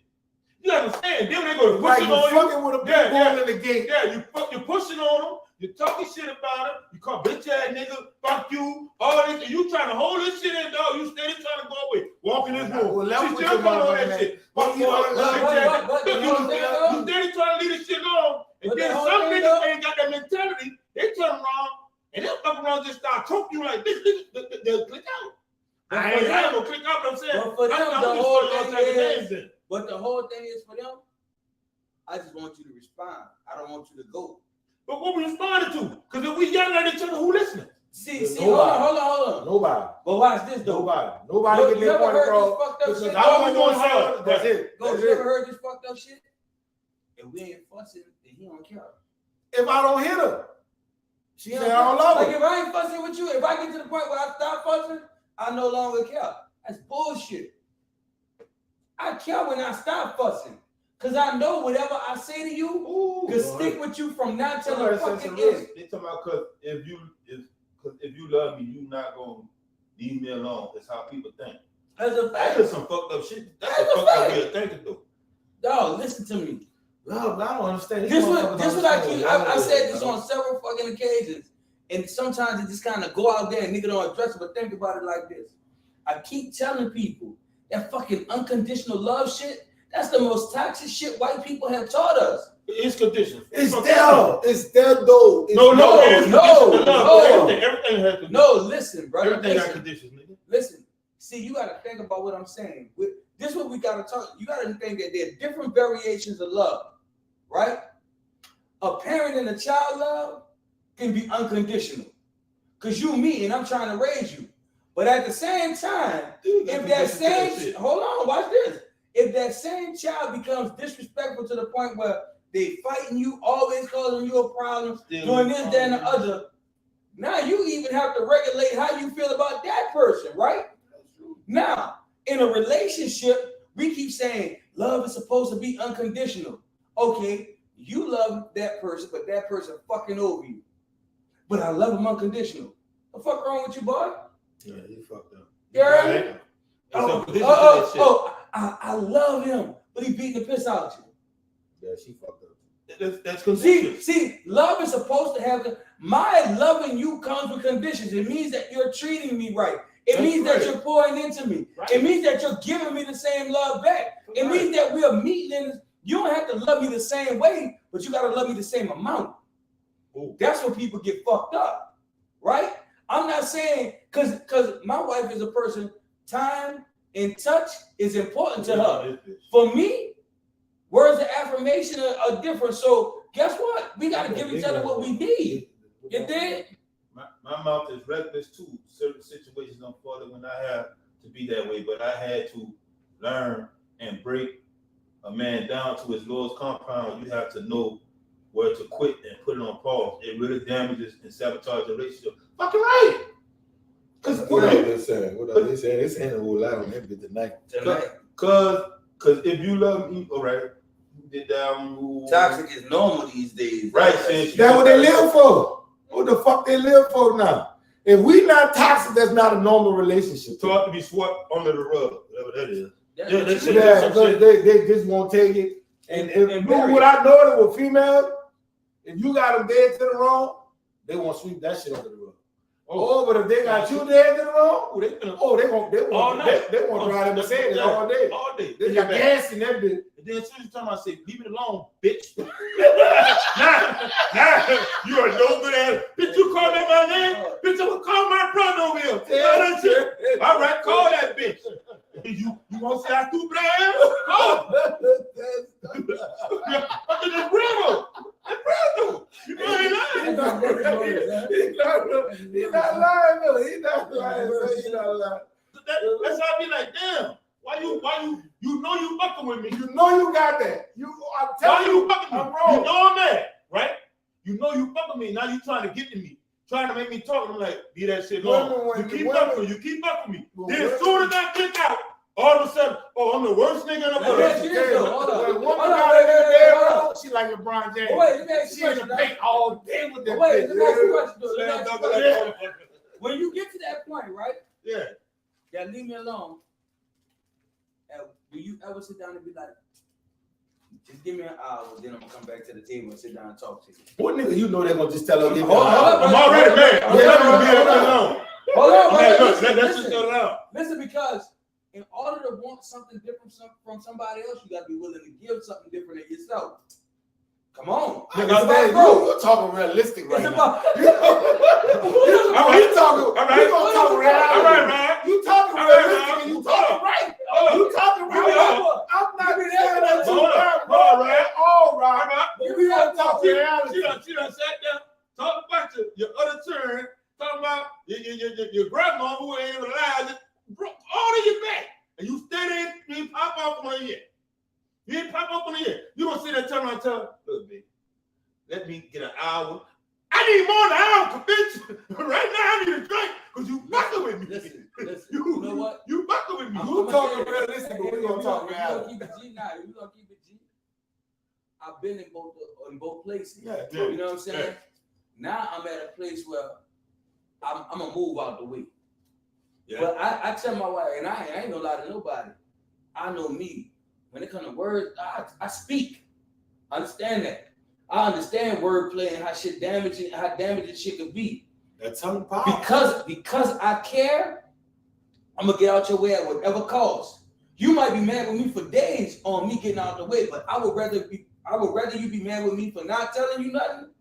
You understand? Then they go pushing on you. Fucking with a big ball in the gate. Yeah, you're pushing on them. You're talking shit about it. You call bitch ass nigga, fuck you, all this. And you trying to hold this shit in, dog. You steady trying to go away. Walk in this room. She still calling all that shit. Fuck you, you steady trying to leave this shit alone. And then some niggas ain't got that mentality. They turn around and they'll fuck around and just start choking you like this. They'll click out. I ain't gonna click out, but I'm saying. But for them, the whole thing is for them, I just want you to respond. I don't want you to go. But what we responding to? Because if we yelling at each other, who listening? See, hold on. Nobody. But watch this though. Nobody get their point across. That's it. You ever heard this fucked up shit? If we ain't fussing, then he don't care. If I don't hit her, she said I don't love her. Like if I ain't fussing with you, if I get to the point where I stop fussing, I no longer care. That's bullshit. I care when I stop fussing. Cause I know whatever I say to you can stick with you from now till the fucking end. They talking about cause if you love me, you not gonna leave me alone. That's how people think. That's a fact. That's some fucked up shit. That's a fucked up way of thinking though. Dog, listen to me. No, I don't understand. This what I keep. I said this on several fucking occasions, and sometimes it just kind of go out there and nigga don't address it. But think about it like this: I keep telling people that fucking unconditional love shit. That's the most toxic shit white people have taught us. It's conditions. It's there though. No. Everything has conditions. No, listen, brother. Everything got conditions, nigga. Listen. See, you got to think about what I'm saying. This is what we got to talk. You got to think that there are different variations of love, right? A parent and a child love can be unconditional. Because you, me, and I'm trying to raise you. But at the same time, if that same, hold on, watch this. If that same child becomes disrespectful to the point where they fighting you, always causing you a problem, doing this, that, and the other, now you even have to regulate how you feel about that person, right? Now, in a relationship, we keep saying love is supposed to be unconditional. Okay, you love that person, but that person fucking over you. But I love him unconditional. What the fuck wrong with you, boy? Yeah, you fucked up. You heard me? I love him, but he beating the piss out of you. Yeah, she fucked up. That's conditions. See, love is supposed to have my loving you comes with conditions. It means that you're treating me right. It means that you're pouring into me. Right. It means that you're giving me the same love back. It means that we are meeting. You don't have to love me the same way, but you got to love me the same amount. Ooh. That's when people get fucked up, right? I'm not saying because my wife is a person, time and touch is important to her. For me, words of affirmation are different. So guess what? We got to give each other what we need. You did? My mouth is reckless too. Certain situations unfolded when I have to be that way, but I had to learn and break a man down to his lowest compound, you have to know where to quit and put it on pause. It really damages and sabotages the relationship. Fucking right. What are they saying? What are they saying? They saying a whole lot on that bit tonight. Cause if you love me, all right, you did that. Toxic is normal these days. Right, That's what they live for. What the fuck they live for now? If we not toxic, that's not a normal relationship. So have to be swept under the rug, whatever that is. They just won't take it. And what I noticed with females, if you got them dead to the wrong, they won't sweep that shit under the rug. Oh, but if they got you dead to the wrong, they won't drive in Mercedes all day. All day. They got gas in that bitch. And then as soon as you tell me, I say, leave it alone, bitch. nah, you are no good at it. Bitch, you call me my name? Bitch, I will call my brother over here. That shit. All right, call that bitch. You want to say I stupid I am? Call. I'm just real. That's real. You know I ain't lying. He's not lying, though. He's not lying. That's how I be like, damn. Why you know you fucking with me? You know you got that. I'm telling you, fucking I'm me? wrong. You know I'm mad, right? You know you fucking me. Now you trying to get to me, trying to make me talk. I'm like, be that shit long. You keep fucking me. Then as soon as I get out, all of a sudden, I'm the worst nigga in the world. She like LeBron James. She in the paint all day with that bitch. When you get to that point, right? Yeah. Yeah, leave me alone. Do you ever sit down and be like, just give me an hour, then I'm gonna come back to the table and sit down and talk to you? What nigga you know they're gonna just tell her? I'm already married. Hold on. Let's just go down. Listen, because in order to want something different from somebody else, you gotta be willing to give something different than yourself. Come on. You're talking realistic right now. You talking right. You talking realistic and you talking right. You talking right. I'm not saying that you all right. You gotta talk reality. She done sat down, talk about your other turn, talking about your grandma who ain't even alive, just broke all of your back. And you stay there, you ain't pop off on her yet. You ain't pop up on the ear. You don't see that turn around and tell her, look, baby, let me get an hour. I need more than an hour to convince you. Right now, I need a drink because you fucking with me. Listen, you know what? You fucking with me. You talking realistic, but we gonna talk reality. We're gonna keep it G now. We're gonna keep it G. I've been in both places. Yeah, you know what I'm saying? Yeah. Now I'm at a place where I'm gonna move out the way. Yeah. But I tell my wife, and I ain't gonna lie to nobody. I know me. When it comes to words, I speak. Understand that. I understand wordplay and how damaging shit can be. That's tongue power. Because I care, I'm gonna get out your way at whatever cost. You might be mad with me for days on me getting out the way, but I would rather you be mad with me for not telling you nothing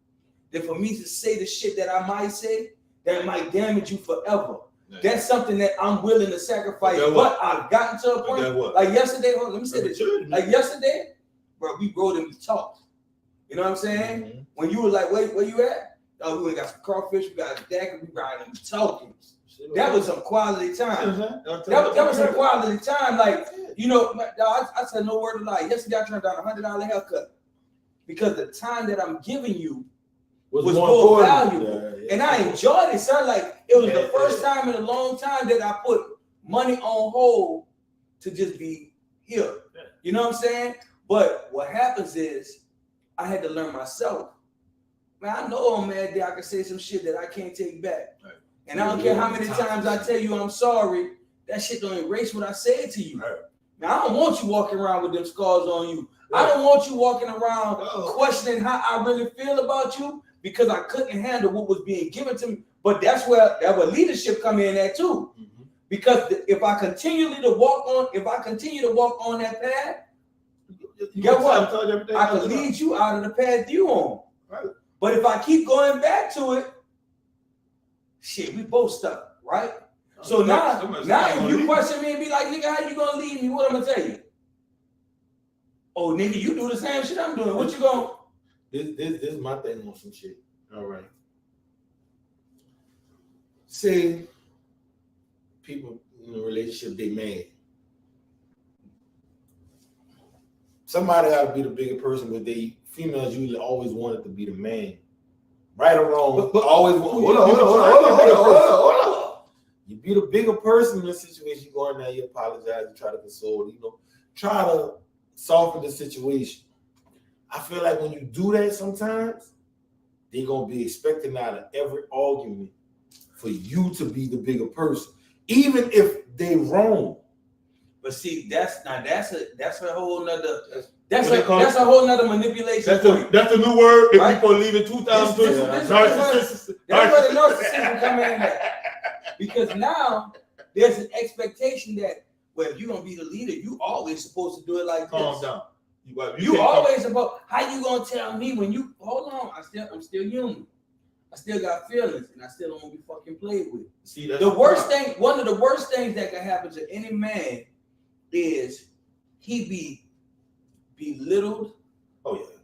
than for me to say the shit that I might say that might damage you forever. Yeah. That's something that I'm willing to sacrifice. But I've gotten to a point. Like yesterday, let me say this. Like yesterday, bro, we rode and we talked. You know what I'm saying? Mm-hmm. When you were like, where you at? Oh, we got some crawfish, we got a dagger, we riding and talking. That was some quality time. Mm-hmm. That was some quality time. Like, you know, I said no word of lie. Yesterday I turned down $100 haircut because the time that I'm giving you was more valuable. Yeah. And I enjoyed it, son. Like, it was the first time in a long time that I put money on hold to just be here. You know what I'm saying? But what happens is I had to learn myself. Man, I know on Mad Day I can say some shit that I can't take back. Right. And I don't care how many times I tell you I'm sorry, that shit don't erase what I said to you. Right. Now, I don't want you walking around with them scars on you. Right. I don't want you walking around questioning how I really feel about you because I couldn't handle what was being given to me. But that's where leadership come in at too. Mm-hmm. Because if I continue to walk on that path, guess what? I can lead you out of the path you on. Right. But if I keep going back to it, shit, we both stuck, right? So now if you question me and be like, nigga, how you gonna leave me? What I'm gonna tell you? Oh, nigga, you do the same shit I'm doing. What you gonna? This is my thing on some shit. All right. Say people in a relationship, they mad. somebody got to be the bigger person, but females usually always wanted to be the man. Right or wrong, always want. Hold on. You be the bigger person in the situation. You go in there, you apologize, you try to console, try to soften the situation. I feel like when you do that sometimes, they're going to be expecting out of every argument for you to be the bigger person, even if they wrong. But see, that's a whole nother that's a whole nother manipulation. That's a new word. If right? people leave in 2020, that's where the narcissism come in at. Because now there's an expectation that if you're gonna be the leader, you always supposed to do it like this. Calm down. You always supposed. How you gonna tell me when you hold on? I'm still human. I still got feelings, and I still don't want to be fucking played with. See, that's the worst thing. One of the worst things that can happen to any man is he be belittled. Oh yeah.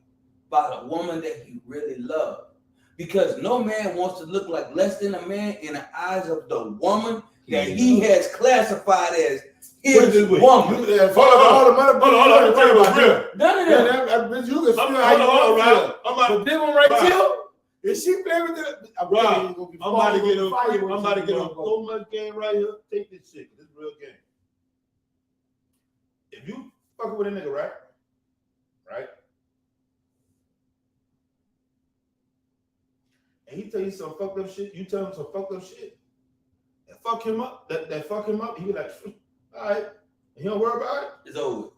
By the woman that he really loved, because no man wants to look like less than a man in the eyes of the woman that he has classified as his woman. Hold on. None of them. You can feel how you feel. But this one right here, if she play with it, I'm about to get on so much game right here. Take this shit. This is real game. If you fucking with a nigga, right? And he tell you some fucked up shit, you tell him some fucked up shit, and fuck him up, that fuck him up, he be like, all right, and he don't worry about it. It's over.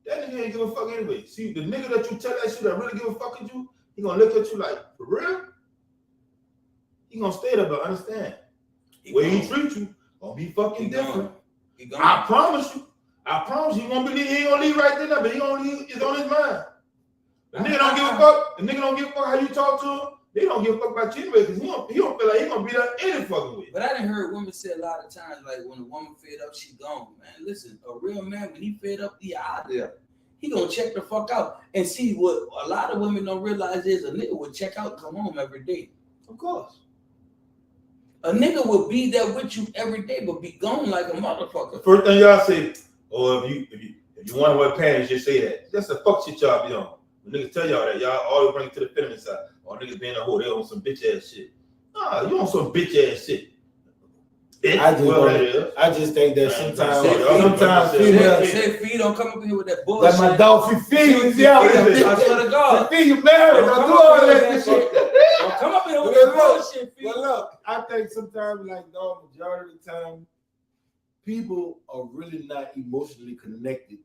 That nigga ain't give a fuck anyway. See, the nigga that you tell that shit that really give a fuck at you, he gonna look at you like, for real? He gonna stay there, but understand, the way he treat you, gonna be fucking different. I promise you, he ain't gonna leave right there, but he gonna leave, it's on his mind. The nigga don't give a fuck, how you talk to him. They don't give a fuck about you anyway, because he don't feel like he gonna be there any fucking way. But I done heard women say a lot of times, like when a woman fed up, she gone. Man, listen, a real man, when he fed up, he out there. He gonna check the fuck out. And see, what a lot of women don't realize is a nigga will check out and come home every day. Of course. A nigga will be there with you every day, but be gone like a motherfucker. The first thing y'all say, oh, if you want to wear panties, just say that. That's the fuck shit y'all be on. When niggas tell y'all that, y'all always bring it to the feminine side. Or niggas being a whole, they on some bitch ass shit. Nah, you on some bitch ass shit. I just think that sometimes females say Fee don't come up here with that bullshit. Like my dog feelings, yeah. I swear to God. Fee, you married, don't do all that shit. Don't come up here with that bullshit, Fee. But look, I think sometimes, like dog, majority of the time, people are really not emotionally connected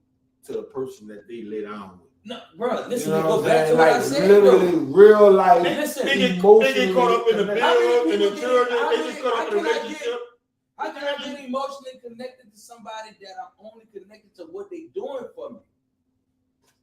to the person that they lay down with. No, bro, listen, go back to what I said. Literally, real life. And listen, they get caught up in the bill and the children. They get caught up in the relationship. How can I get emotionally connected to somebody that I'm only connected to what they doing for me?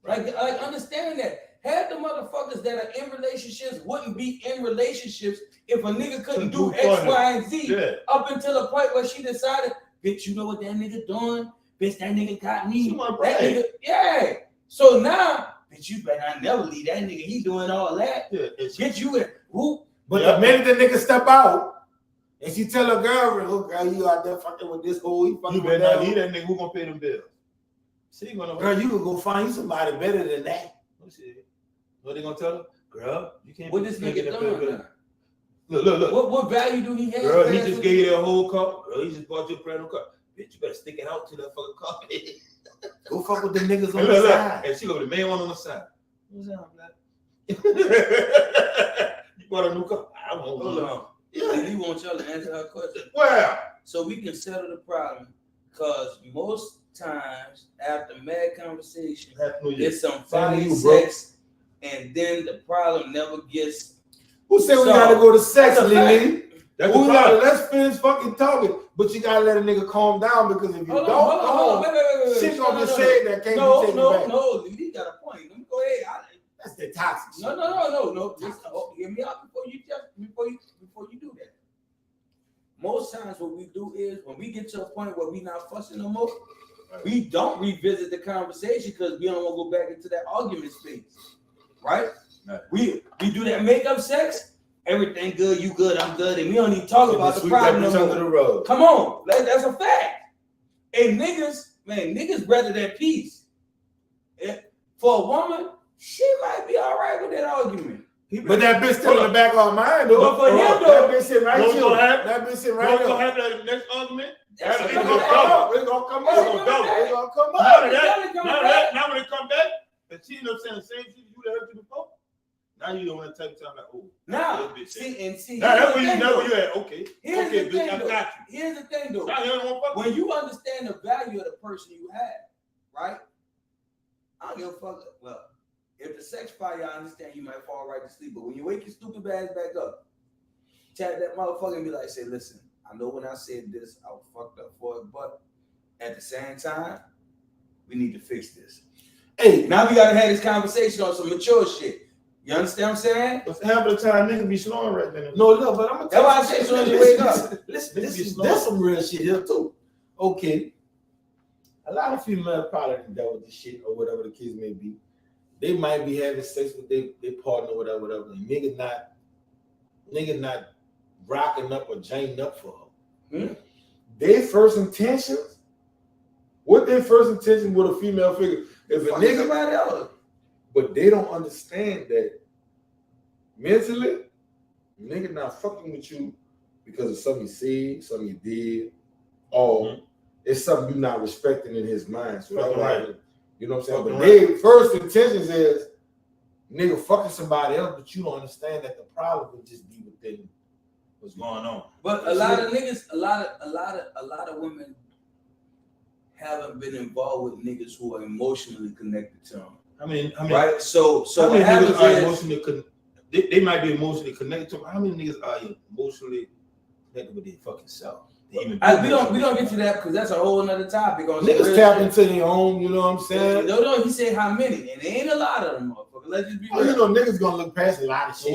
Like understand that. Half the motherfuckers that are in relationships wouldn't be in relationships if a nigga couldn't do X, Y, and Z up until the point where she decided, bitch, you know what that nigga doing? Bitch, that nigga got me. That nigga, yeah. So now, bitch, you better not never leave that nigga. He doing all that. Yeah, bitch, you in who? But the minute the nigga step out, and she tell her girlfriend, "Oh, girl, you out there fucking with this hoe. You better not leave that nigga. Who gonna pay them bills? She gonna. Girl, you can go find you somebody better than that. What they gonna tell her? Girl, you can't. What this nigga doing? Look. What value do he have? Girl, he just gave you that whole cup. Girl, he just bought you a brand new cup. Bitch, you better stick it out to that fucking cup. Go fuck with the niggas on the side. And she go with the main one on the side. What's up, man? You bought a new cup. I won't hold on. Yeah, he wants y'all to answer her question. Well, so we can settle the problem, because most times after mad conversation, there's some funny sex, and then the problem never gets. Who said we gotta go to sex, Lily? Let's finish fucking talking, but you gotta let a nigga calm down, because if you don't, shit gonna get said that can't be taken back. No, Lily got a point. Let me go ahead. That's the toxic shit. No. Just hear me out before you do that. Most times what we do is when we get to a point where we not fussing no more, we don't revisit the conversation because we don't want to go back into that argument space. Right? We do that makeup sex, everything good, you good, I'm good, and we don't even talk about the problem no more. Come on, that's a fact. And niggas rather that peace. For a woman, she might be all right with that argument. But that bitch still in the back of her mind, though. But for him, though, that bitch sitting right here. That bitch sitting right Don't here. have the next argument. It's It's gonna gonna come come up. It's gonna come up. It's It's gonna come gonna come Now up. that, when it come back, and she end up saying the same shit you heard you before. Now you don't want to take time like, oh, now, that bitch see, now that's when here's you the know thing, you at. Okay, Here's okay, the bitch, thing, I though. got you. Here's the thing, though. Now you don't want When you understand the value of the person you have, right? I don't give a fuck. Well, if the sex fire, I understand you might fall right to sleep, but when you wake your stupid ass back up, tap that motherfucker and be like, say, listen, I know when I said this, I was fucked up for it, but at the same time, we need to fix this. Hey, now we gotta have this conversation on some mature shit. You understand what I'm saying? But half of the time, niggas be slowing right then. No, but I'm gonna That's why I say as soon as you wake up. Listen, there's some real shit here too. Okay. A lot of females probably dealt with this shit or whatever the case may be. They might be having sex with their partner or whatever. And nigga not rocking up or jaining up for her. Their first intentions, what their first intention with a female figure, if a nigga, somebody else. but they don't understand that mentally, nigga not fucking with you because of something you said, something you did, or it's something you not respecting in his mind. So that's right. You know what I'm saying? But their first intentions is nigga fucking somebody else, but you don't understand that the problem would just be within what's going on. But a lot of niggas, a lot of women haven't been involved with niggas who are emotionally connected to them. I mean, right? So how what many happens niggas are is emotionally they might be emotionally connected to them. How many niggas are emotionally connected with their fucking self? We don't get to that because that's a whole nother topic. On niggas tap into their own, you know what I'm saying? No, he said how many, and there ain't a lot of them, motherfucker. Let's just be real. You know, niggas gonna look past a lot of shit.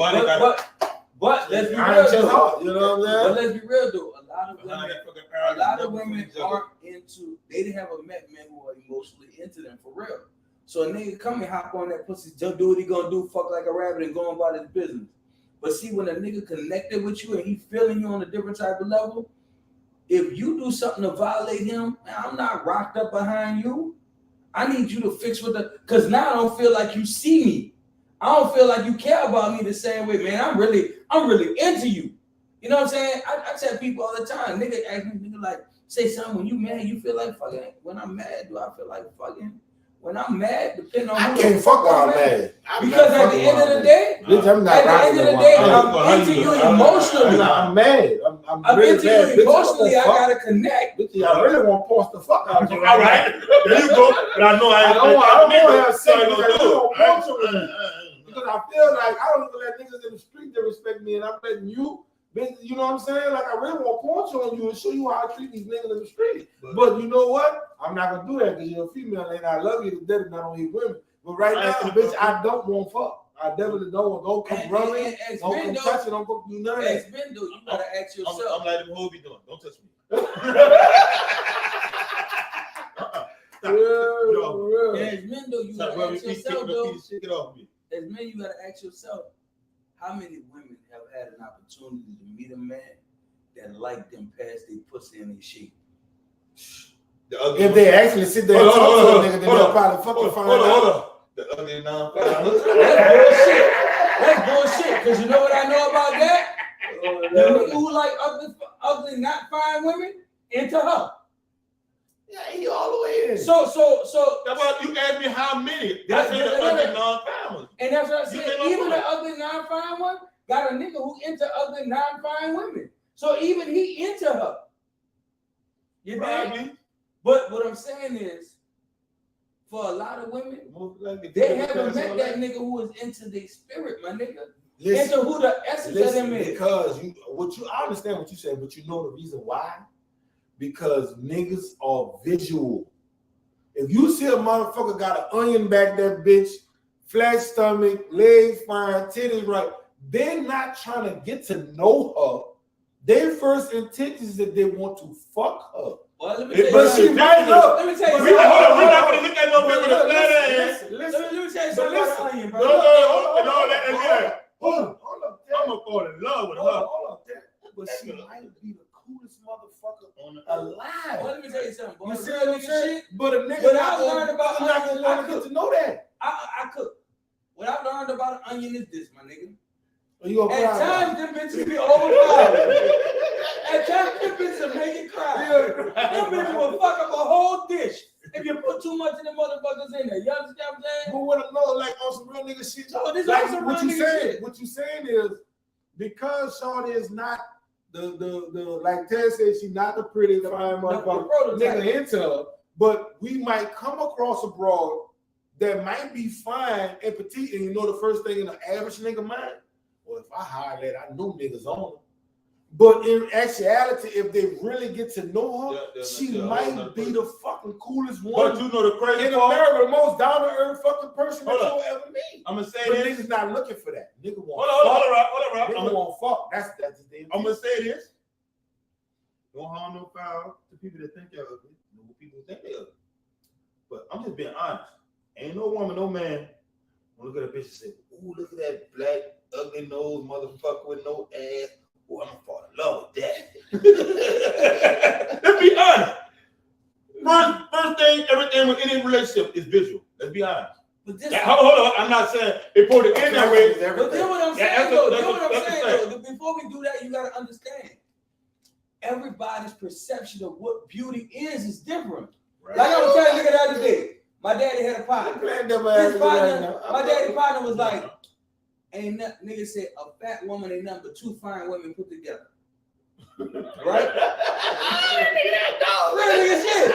But let's be real though. You know what I'm saying? But let's be real though. A lot of women aren't into. They didn't have met men who are emotionally into them for real. So a nigga come and hop on that pussy, do what he gonna do, fuck like a rabbit and go about his business. But see, when a nigga connected with you and he feeling you on a different type of level, if you do something to violate him, man, I'm not rocked up behind you. I need you to fix with because now I don't feel like you see me. I don't feel like you care about me the same way, man. I'm really into you. You know what I'm saying? I tell people all the time, nigga ask me, nigga like, say something, when you mad, you feel like fucking. When I'm mad, do I feel like fucking? When I'm mad, depending on I can't fuck while I'm mad. Because at the end of the day, I'm into you emotionally. I'm mad. I'm into you emotionally. I gotta connect. I really want to force the fuck out of you. All right, there you go. But I know I don't want to have sex because I feel like I don't even let niggas in the street that respect me, and I'm letting you. You know what I'm saying? Like I really want to point you on you and show you how I treat these niggas in the street. But you know what? I'm not gonna do that because you're a female and I love you to death and I don't hate women. But right now, bitch, I don't want fuck. I definitely don't. Don't come running. Don't come touching. Don't come do none of that. You gotta ask yourself. I'm like, what are we doing? Don't touch me. As men, though, you gotta ask yourself, though. As men, you gotta ask yourself, how many women have had an opportunity to meet a man that liked them past their pussy and their shape? If they actually sit there and talk to a nigga, then they'll probably fucking find out. Hold on. The ugly That's bullshit. Because you know what I know about that? The nigga who like ugly, not fine women, into her. Yeah, he all the way in. So. That's why you asked me how many. That's the ugly non-fine. And that's what I said. Even the ugly non-fine one got a nigga who into ugly non-fine women. So even he into her. You know? But what I'm saying is, for a lot of women, they haven't met that nigga who is into their spirit, my nigga. Into who the essence of them is. Because I understand what you said, but you know the reason why? Because niggas are visual. If you see a motherfucker got an onion back that bitch, flat stomach, legs fine, titties right, they're not trying to get to know her. Their first intention is that they want to fuck her. Well, let me tell you but she might look. Let me tell you we're not going to look at no women with a flat ass. Let me tell you something about onion, bro. Hold up. I'm going to fall in love with her. Hold up. But she might be the coolest motherfucker alive. Well, let me tell you something, boy. You see what I'm saying? But a nigga But I learned about not gonna learn to get to know that. learned about an onion is this, my nigga. At times, them bitches be overpowered. At times, them bitches make you cry. Them bitches will fuck up a whole dish if you put too much of them motherfuckers in there. You understand what I'm saying? But what I know, like on some real nigga shit. No, this like, is some what real you nigga saying? shit. What you saying is because Shawty is not the like Ted said, she's not the pretty fine motherfucker nigga into her, but we might come across a broad that might be fine and petite, and you know the first thing in the average nigga mind. Well, if I hire that, I know niggas on her. But in actuality, if they really get to know her, she might be the fucking coolest one. But you know the crazy in part? America, the most down to earth fucking person that you'll ever meet. I'm gonna say but this. Niggas not looking for that. Nigga want hold on, Nigga want fuck. That's the thing. I'm gonna say this. Don't harm no foul to people that think they're ugly. No people think they're ugly. But I'm just being honest. Ain't no woman, no man will look at a bitch and say, "Ooh, look at that black, ugly nose motherfucker with no ass. Oh, I'm gonna fall in love with that." Let's be honest. First thing, everything with any relationship is visual. Let's be honest. But this hold on. I'm not saying it put it in that way. But then what I'm saying, though, before we do that, you gotta understand. Everybody's perception of what beauty is different. Right. Like I was telling you the other day. My daddy had a partner. My daddy partner was like, ain't nothing, nigga said, a fat woman ain't nothing but two fine women put together. Right? Real nigga shit.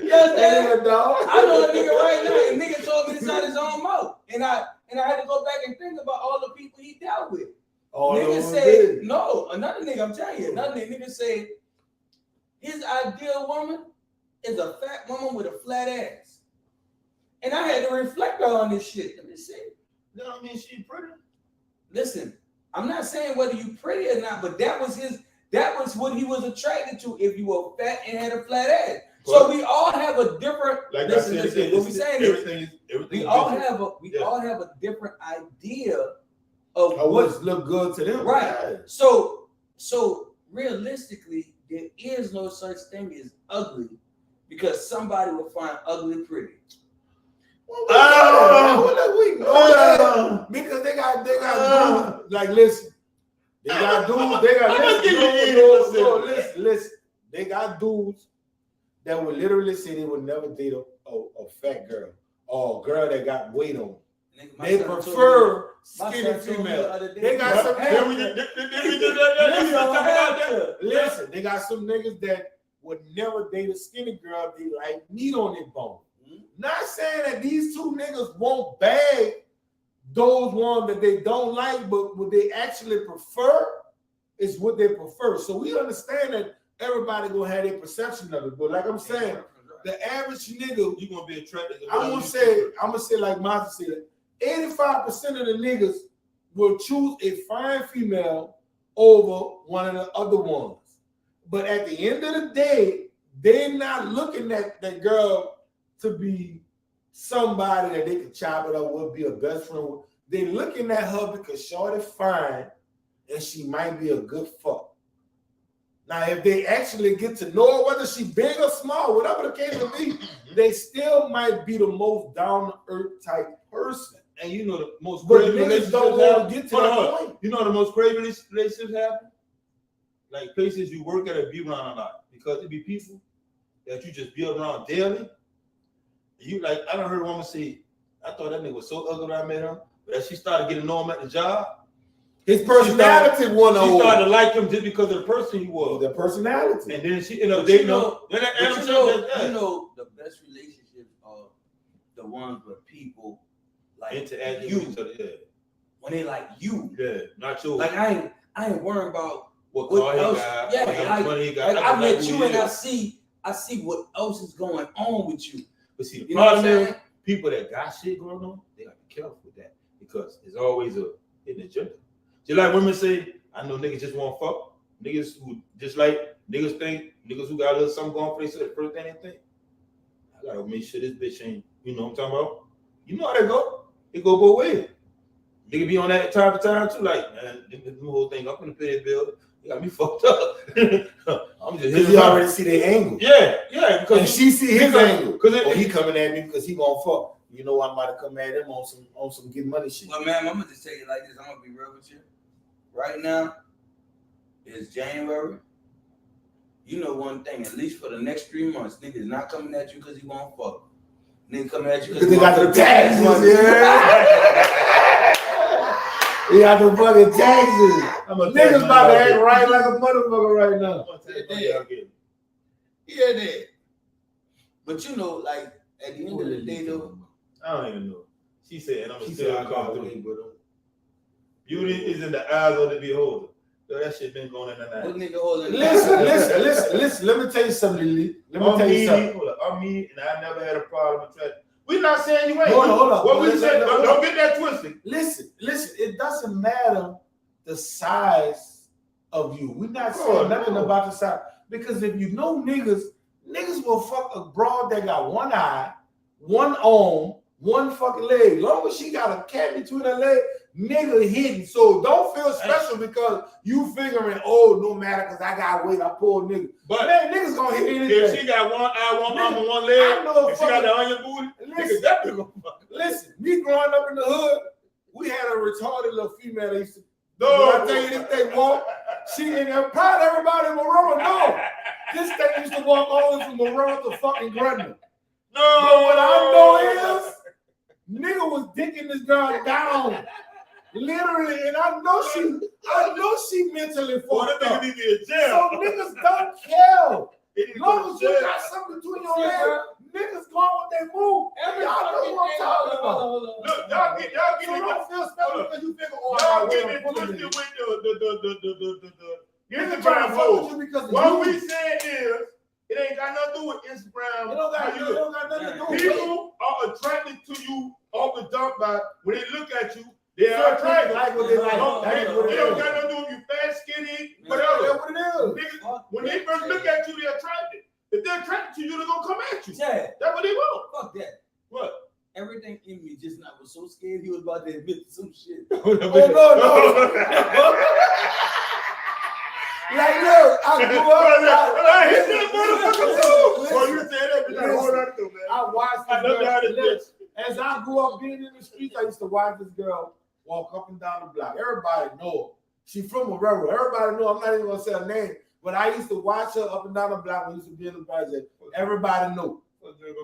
You understand? I know a nigga right now, and nigga told me this out his own mouth. And I had to go back and think about all the people he dealt with. Nigga said, no, another nigga, I'm telling you, another nigga said, his ideal woman is a fat woman with a flat ass. And I had to reflect on this shit. Let me see. No, I mean she's pretty. Listen, I'm not saying whether you pretty or not, but that was what he was attracted to if you were fat and had a flat ass. Well, so we all have a different like listen, I said, what we saying is we all have a different idea of what look good to them. Right. So realistically, there is no such thing as ugly because somebody will find ugly pretty. Because they got dudes. Like listen, they got dudes. Listen. They got dudes that would literally say they would never date a fat girl or a girl that got weight on. They prefer skinny female. They got some. Listen, they got some niggas that would never date a skinny girl. They like meat on their bone. Not saying that these two niggas won't bag those ones that they don't like, but what they actually prefer is what they prefer. So we understand that everybody gonna have their perception of it. But like I'm saying, the average nigga, you're gonna be attracted. I'm gonna say like Martha said, 85% of the niggas will choose a fine female over one of the other ones. But at the end of the day, they're not looking at that girl to be somebody that they can chop it up with, be a best friend with. They're looking at her because shorty fine and she might be a good fuck. Now, if they actually get to know her, whether she big or small, whatever the case may be, they still might be the most down-to-earth type person. And you know the most crazy relationships don't get to that point. You know the most crazy relationships happen? Like places you work at or be around a lot. Because it be people that you just be around daily. You like, I done heard a woman say, I thought that nigga was so ugly when I met him, but as she started getting to know him at the job, his personality won over. She started to like him just because of the person he was. The personality. And then she ended up dating him. You know, the best relationships are the ones where people like interact you. With each other, yeah. When they like you. Yeah, not yours. Like I ain't worrying about what car he else. got. Yeah, like I met you and I see what else is going on with you. But see, the problem is people that got shit going on, they gotta be careful with that because there's always a hidden agenda. Just like women say, I know niggas just want fuck. Niggas who just like niggas think, niggas who got a little something going for themselves, the first thing they think, I gotta make sure this bitch ain't, you know what I'm talking about? You know how that go. It go both ways. Nigga be on that time to time too, like, man, the whole thing, I'm gonna pay that bill. You got me fucked up. I'm just because you already see their angle. Yeah, because and she see his angle. Because he coming at me because he gonna fuck. you know I might have come at him on some get money shit. Well, man, I'm gonna just tell you like this. I'm gonna be real with you. Right now, it's January. You know one thing, at least for the next 3 months, niggas not coming at you because he won't fuck. Nigga coming at you because they got the taxes. He got the fucking taxes. Niggas about to act right like a motherfucker right now. Yeah, that. But you know, like at the end of the day, though, I don't even know. She said, and I'm She still said, come through. Beauty is in the eyes of the beholder. Yo, that shit been going in the night. what nigga holding? Listen. Let me tell you something, Lily. Let me tell you something. I'm me, and I never had a problem with traffic. We're not saying you ain't. Hold on. What we said, don't get that twisted. Listen. It doesn't matter the size of you. We're not saying nothing about the size. Because if you know niggas will fuck a broad that got one eye, one arm, one fucking leg. As long as she got a cat between her leg, nigga hidden. So don't feel special because you figuring, oh, no matter because I got weight, I pull nigga. But man, niggas gonna hit anything. If she got one eye, one arm, and one leg, I know if she got the onion booty, niggas definitely gonna fuck. Listen, me growing up in the hood, we had a retarded little female that used to. No, I tell you this thing walk. She and proud everybody in Monroe. No, this thing used to walk all the way from Monroe to fucking Grundy. No, but what I know is, nigga was dicking this girl down, literally, and I know she mentally fucked up. Need to be in jail. So niggas don't care. As long as you got something between your legs, niggas going with their move. Y'all know what I'm talking about. Look, y'all get So don't feel special because you figure, oh, y'all I'm get it twisted with the Instagram hoes. What we saying is, it ain't got nothing to do with Instagram. It don't got nothing to do with it. People are attracted to you off the jump by when they look at you. They are attracted. Like what they like. They don't got nothing to do with you fat, skinny, whatever. That's what it is. Niggas, when they first look at you, they're attracted. If they're attracted to you, they're gonna come at you. Yeah. That's what they want. Fuck that. What? Everything in me just now was so scared he was about to admit to some shit. Oh no. Like look, I grew up. I watched this girl. As I grew up being in the streets, I used to watch this girl walk up and down the block. Everybody know her. She from a railroad. Everybody know. I'm not even gonna say her name, but I used to watch her up and down the block when I used to be in the project. Everybody know.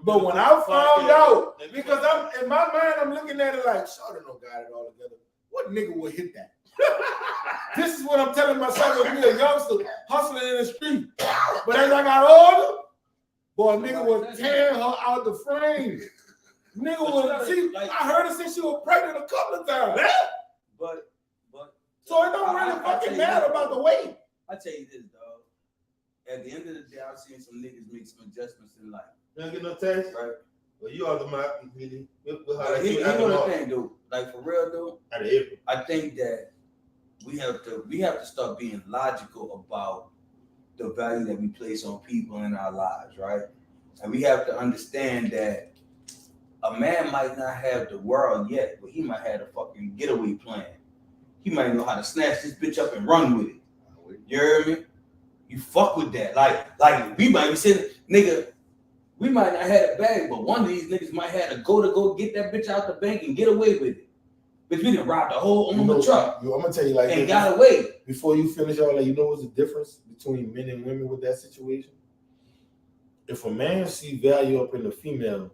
But when I found out, because I'm in my mind, I'm looking at it like, Shorty no got it all together. What nigga would hit that? This is what I'm telling myself as me, a youngster hustling in the street. But as I got older, boy, nigga was tearing her out the frame. Nigga was, I heard her say she was pregnant a couple of times. But so it don't really fucking matter about the weight. I tell you this, dog. At the end of the day, I've seen some niggas make some adjustments in life. You don't get no taste? Right. Well, you are the man. You know the thing, dude. Like for real, dude. I think that we have to start being logical about the value that we place on people in our lives, right? And we have to understand that a man might not have the world yet, but he might have a fucking getaway plan. He might know how to snatch this bitch up and run with it. You hear me? You fuck with that. Like we might be sitting, nigga, we might not have a bag, but one of these niggas might have to go get that bitch out the bank and get away with it. But we done robbed the whole truck. I'm gonna tell you like and this, got away. Before you finish all that, you know what's the difference between men and women with that situation? If a man see value up in a female,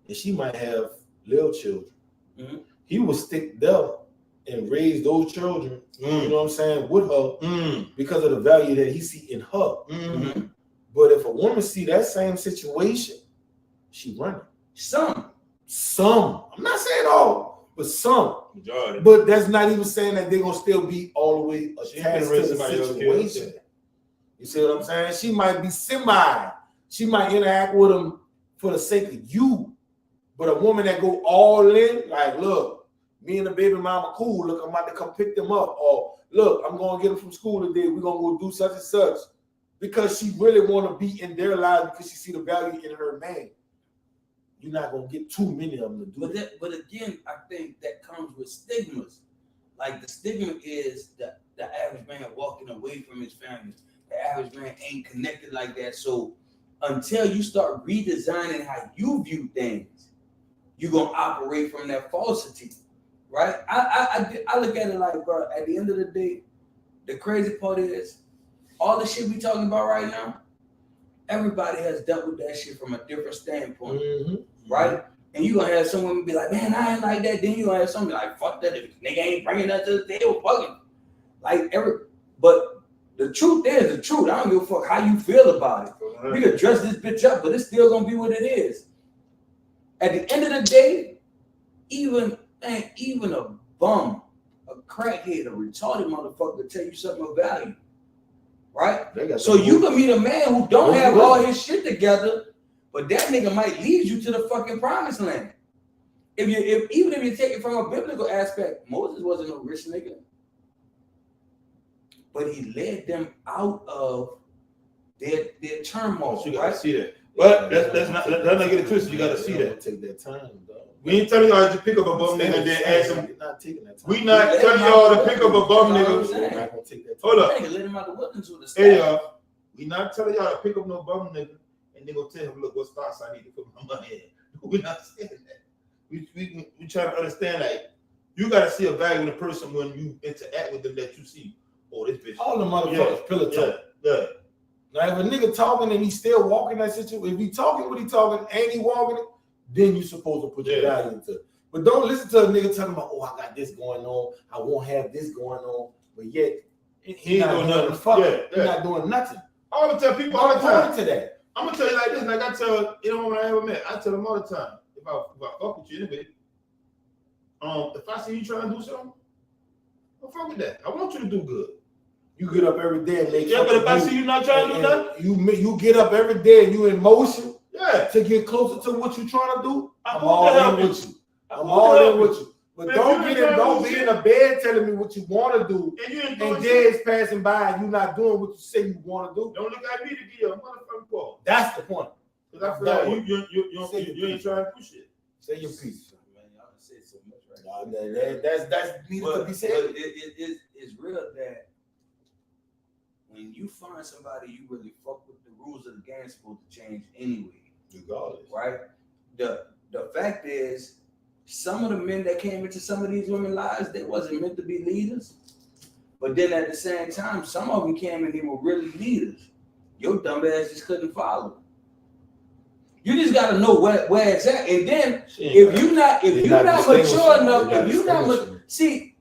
and she might have little children, he will stick there and raise those children, you know what I'm saying, with her because of the value that he see in her. But if a woman see that same situation, she running. Some. I'm not saying all, but some. Majority. But that's not even saying that they're gonna still be all the way attached to the situation. You see what I'm saying? She might be semi. She might interact with them for the sake of you. But a woman that go all in, like, look, me and the baby mama cool. Look, I'm about to come pick them up. Or look, I'm gonna get them from school today. We're gonna go do such and such. Because she really want to be in their lives because she see the value in her man. You're not gonna get too many of them to do that. But again, I think that comes with stigmas. Like the stigma is the average man walking away from his family. The average man ain't connected like that. So until you start redesigning how you view things, you're gonna operate from that falsity, right? I look at it like, bro, at the end of the day, the crazy part is all the shit we talking about right now, everybody has dealt with that shit from a different standpoint, right? And you gonna have some women be like, man, I ain't like that. Then you gonna have some be like, fuck that, if nigga ain't bringing that to the table, fucking. But the truth is the truth. I don't give a fuck how you feel about it. We could dress this bitch up, but it's still gonna be what it is. At the end of the day, even a bum, a crackhead, a retarded motherfucker will tell you something of value, right? So you can meet a man who don't have all his shit together, but that nigga might lead you to the fucking promised land. Even if you take it from a biblical aspect, Moses wasn't a rich nigga, but he led them out of their turmoil. You gotta see that. But let's not get it twisted. You gotta see that. Take that time, dog. We ain't telling y'all to pick up a bum nigga and then ask him. Not taking that time. We not telling y'all to pick up a bum nigga. We're not gonna take that time. Hold up. Let him out the wilderness with the Hey y'all, we not telling y'all to pick up no bum nigga and they gonna tell him, look, what stocks I need to put my money in. We not saying that. We try to understand, like, you gotta see a value in the person when you interact with them, that you see, oh, this bitch. All the motherfuckers pillow talk. Yeah. Now, if a nigga talking and he still walking that situation, if he talking what he talking, ain't he walking it, then you supposed to put your value into it. But don't listen to a nigga talking about, oh, I got this going on, I won't have this going on, but yet he ain't doing nothing. He's not doing nothing. I always tell people all the time. To that. I'm gonna tell you like this, like I tell anyone I ever met, I tell them all the time. If I fuck with you anyway, if I see you trying to do something, don't fuck with that. I want you to do good. You get up every day and lay. Yeah, but if I see you not trying to do nothing, you get up every day and you in motion. Yeah, to get closer to what you're trying to do. I'm all in with you. I'm all in with you. But don't be in a bed telling me what you want to do, and days passing by and you're not doing what you say you want to do. Don't look at me to give you a motherfucking call. That's the point. Because I feel like you ain't trying to do shit. Say your piece. Man, y'all said so much right now. That's needed to be said. It's real that when you find somebody you really fuck with, the rules of the game supposed to change anyway. Regardless. Right? The fact is, some of the men that came into some of these women's lives, they wasn't meant to be leaders. But then at the same time, some of them came and they were really leaders. Your dumb ass just couldn't follow. You just gotta know where it's at. And then if you're not mature enough, see,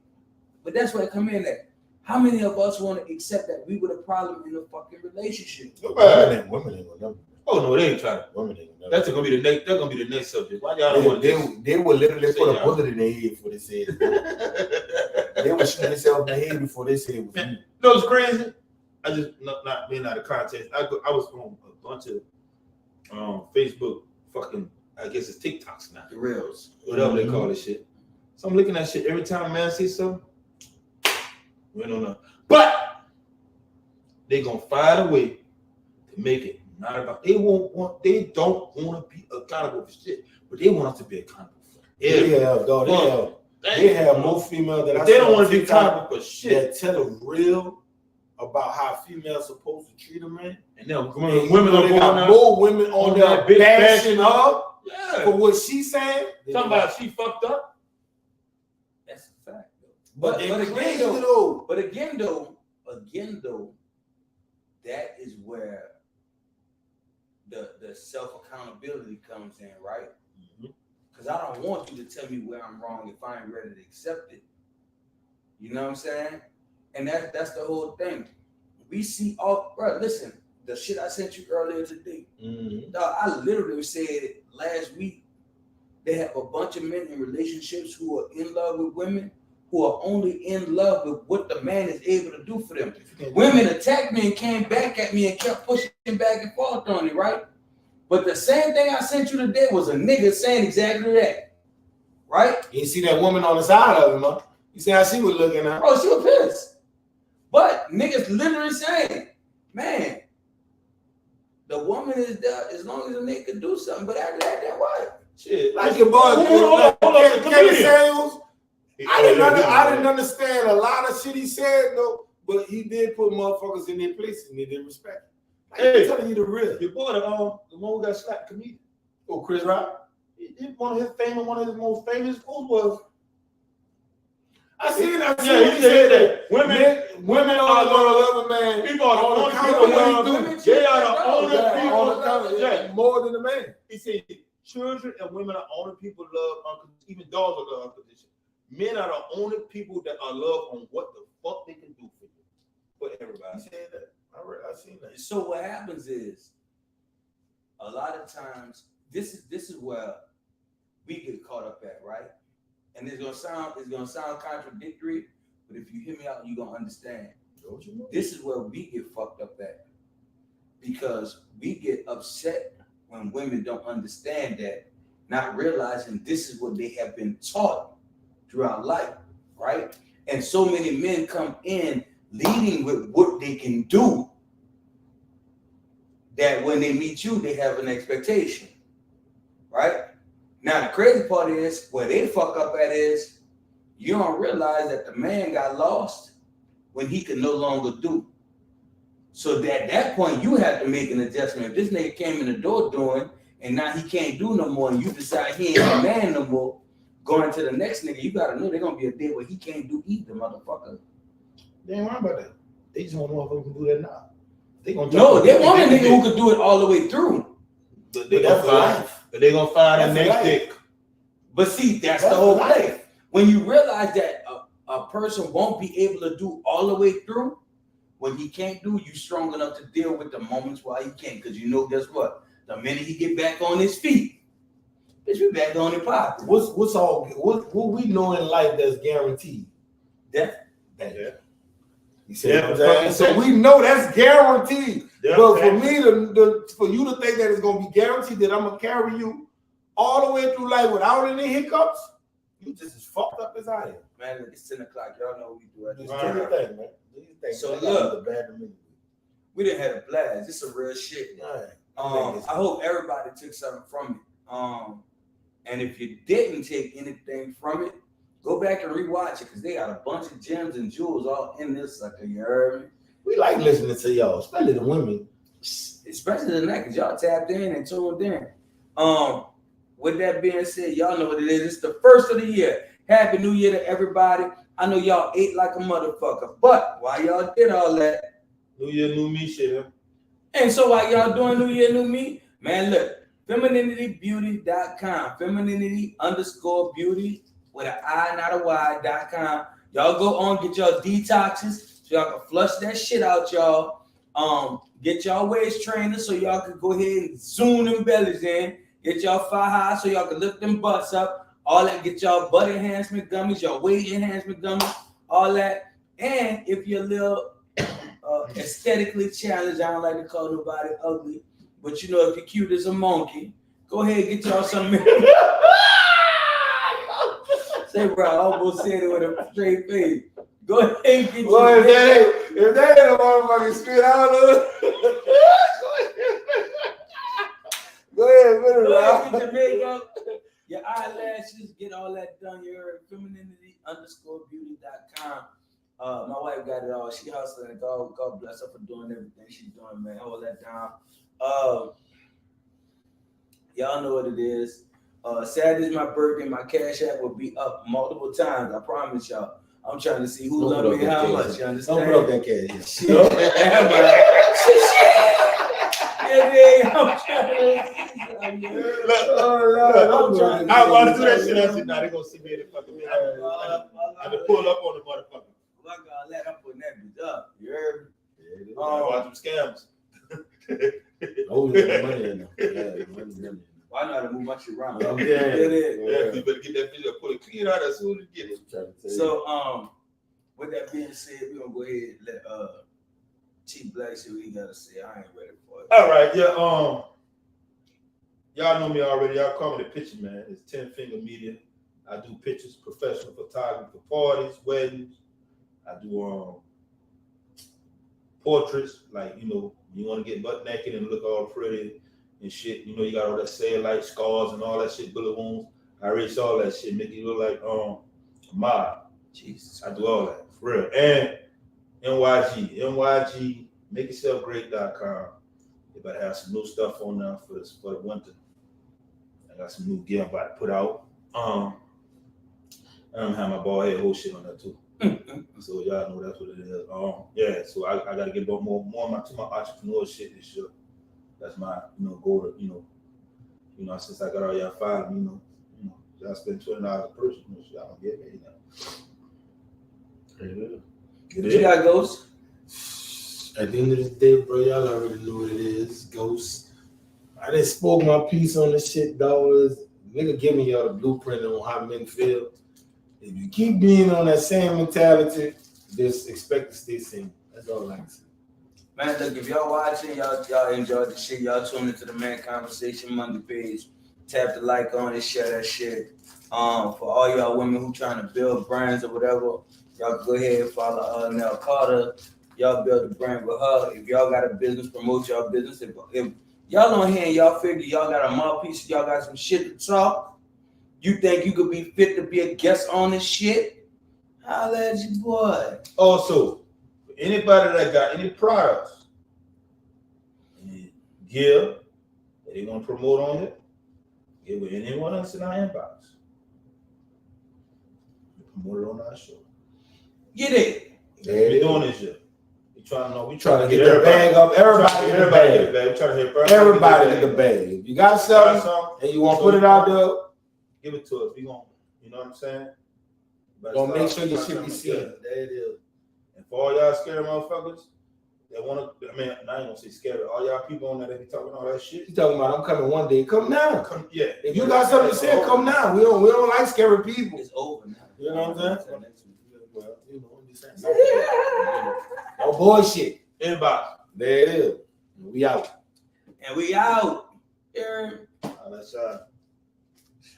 but that's where I come in at. How many of us want to accept that we were the problem in a fucking relationship? Women ain't gonna. Oh no, they ain't trying to. Women ain't gonna. That's gonna be the next subject. Why y'all don't want to? They will literally put a bullet in their head before they say it. They would shoot themselves in the head before they say it was you. You know what's crazy? I just not being out of context. I was on a bunch of Facebook fucking, I guess it's TikToks now. The reels. Whatever they call this shit. So I'm looking at shit every time a man sees something. We don't know. But they gonna find a way to make it not about. They don't want to be accountable for shit, but they want us to be accountable for it. They have more females that they don't want to be accountable for shit. That tell them real about how females supposed to treat a man. And then women are got more women on their bashing up for what she's saying. Talking about she fucked up. That's a fact. But again though, that is where the self-accountability comes in, right? Because I don't want you to tell me where I'm wrong if I ain't ready to accept it. You know what I'm saying? And that's the whole thing. We see bro, listen, the shit I sent you earlier today. Dog, I literally said last week, they have a bunch of men in relationships who are in love with women who are only in love with what the man is able to do for them. Women attacked me and came back at me and kept pushing back and forth on it, right? But the same thing I sent you today was a nigga saying exactly that, right? You see that woman on the side of him, huh? You see how she was looking at? Bro, she was pissed. But niggas literally saying, man, the woman is there as long as a nigga can do something, but after that, then what? Shit, like your boy, Kevin Samuels. I didn't understand a lot of shit he said though, but he did put motherfuckers in their place and they didn't respect him. Like, I'm telling you the real. Your boy, the one who got slapped, comedian. Oh, Chris Rock? one of his most famous quotes was. I seen that. Yeah, he said that women are gonna love a man. People are the only people love. They are the only people. Yeah, more than a man. He said children and women are the only people love. Even dogs are love unconditional. Men are the only people that are loved on what the fuck they can do for you. For everybody. He said that. I seen that. So what happens is, a lot of times, this is where we get caught up at, right? And it's gonna sound contradictory, but if you hear me out, you're gonna understand. This is where we get fucked up at, because we get upset when women don't understand that, not realizing this is what they have been taught throughout life, right? And so many men come in leading with what they can do, that when they meet you, they have an expectation, right? Now, the crazy part is, where they fuck up at is, you don't realize that the man got lost when he could no longer do. So that at that point, you have to make an adjustment. If this nigga came in the door doing, and now he can't do no more, and you decide he ain't a man no more, going to the next nigga, you gotta know they're gonna be a day where he can't do either, motherfucker. They ain't worried about that. They just want a motherfucker who can do that now. They want a nigga who could do it all the way through. But they gonna find the next dick. But see, that's the whole play. When you realize that a person won't be able to do all the way through, what he can't do, you strong enough to deal with the moments while he can't. Because you know, guess what? The minute he get back on his feet, bitch, we back on the pot. What we know in life that's guaranteed? Death. Yeah. You see what I'm saying? So we know that's guaranteed. But for me for you to think that it's gonna be guaranteed that I'm gonna carry you all the way through life without any hiccups, you just as fucked up as I am. Man, look, it's 10 o'clock. Y'all know what we do. Just do your thing, man. Do your thing. So look, we done had a blast. This is a real shit. I hope everybody took something from it. And if you didn't take anything from it, go back and rewatch it, because they got a bunch of gems and jewels all in this sucker. You heard me? We like listening to y'all, especially the women. Especially the night, because y'all tapped in and tuned in. With that being said, y'all know what it is. It's the first of the year. Happy New Year to everybody. I know y'all ate like a motherfucker, but while y'all did all that, New Year, new me shit, huh? And so while y'all doing New Year, new me, man, look, femininitybeauty.com, femininity_beauty with an I, not a Y.com. Y'all go on, get y'all detoxes so y'all can flush that shit out, y'all. Get y'all waist trainers so y'all can go ahead and zoom them bellies in. Get y'all thigh high so y'all can lift them butts up. All that, get y'all butt enhancement gummies, y'all weight enhancement gummies, all that. And if you're a little aesthetically challenged, I don't like to call nobody ugly, but you know, if you're cute as a monkey, go ahead and get y'all some. Say, bro, I almost said it with a straight face. Go ahead and get well, if that ain't a motherfucking spit out of Go ahead, get your makeup, your eyelashes, get all that done. You're at femininity_beauty.com. My wife got it all. She hustling. God bless her for doing everything she's doing, man. Hold that down. Y'all know what it is. Saturday's my birthday. My Cash App will be up multiple times. I promise y'all. I'm trying to see who love me how much. You understand? Don't put up that cash. Shit. I'm trying to. I want to do that shit. I said, nah, they're gonna see me in the fucking minute. I had to pull up on the motherfucker. My God, I'm putting that bitch up. You heard me? Watch them scams. Oh, yeah, money in there. Well, I know how to move my shit around. Yeah, you better get that video, pull it clean out as soon as you get it. So, with that being said, we're gonna go ahead and let T Black see what he gotta say. I ain't ready for it. All right, yeah. Y'all know me already. Y'all call me the picture man. It's 10 Finger Media. I do pictures, professional photography for parties, weddings. I do portraits, like, you know, you want to get butt naked and look all pretty and shit. You know, you got all that cellulite scars and all that shit, bullet wounds. I erase all that shit, make you look like a model. Jesus, I do all that for real. And NYG, makeyourselfgreat.com. They about to have some new stuff on now for the winter. I got some new gear I'm about to put out. I'm have my bald head whole shit on that too. So y'all know that's what it is. Yeah, so I gotta get more to my entrepreneur shit this year. That's my goal to, since I got all y'all five, y'all spend $20 a person, y'all don't get me now. What you got, Ghost? At the end of the day, bro, y'all already know what it is. Ghost. I done spoke my piece on this shit, dog. Nigga giving y'all the blueprint on how men feel. If you keep being on that same mentality, just expect to stay same. That's all I can say. Man, look, if y'all watching, y'all enjoyed the shit. Y'all tune into the Man Conversation Monday page. Tap the like on it, share that shit. For all y'all women who trying to build brands or whatever, y'all go ahead and follow Nell Carter. Y'all build a brand with her. If y'all got a business, promote y'all business. If y'all on here and y'all figure y'all got a mouthpiece, y'all got some shit to talk, you think you could be fit to be a guest on this shit? Holla at your boy. Also, for anybody that got any products, any gear that they want to promote on it, get with anyone else in our inbox. Promote it on our show. Get it. We're doing this shit. We trying to get the bag up. Everybody get the bag. We're trying to hit everybody get the bag. If you got something and you want to put it out there, give it to us. We gonna, you know what I'm saying? Gonna make sure your shit be seen. There it is. And for all y'all scared motherfuckers that wanna, I ain't gonna say scared. All y'all people on there that be talking all that shit. You talking about I'm coming one day? Come now. Yeah. If you got something to say, come now. We don't like scary people. It's over now. You know what I'm saying? Well, no bullshit. Inbox. There it is. We out. And we out. Here. Let's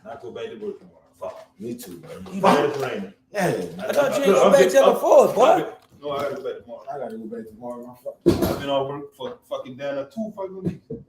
not go back to work tomorrow. Fuck. Me too, man. It's raining. Yeah. I thought you didn't go back till the 4th, boy. No, I gotta go back tomorrow. I gotta go back tomorrow. I've been on work for fucking down 2 fucking weeks.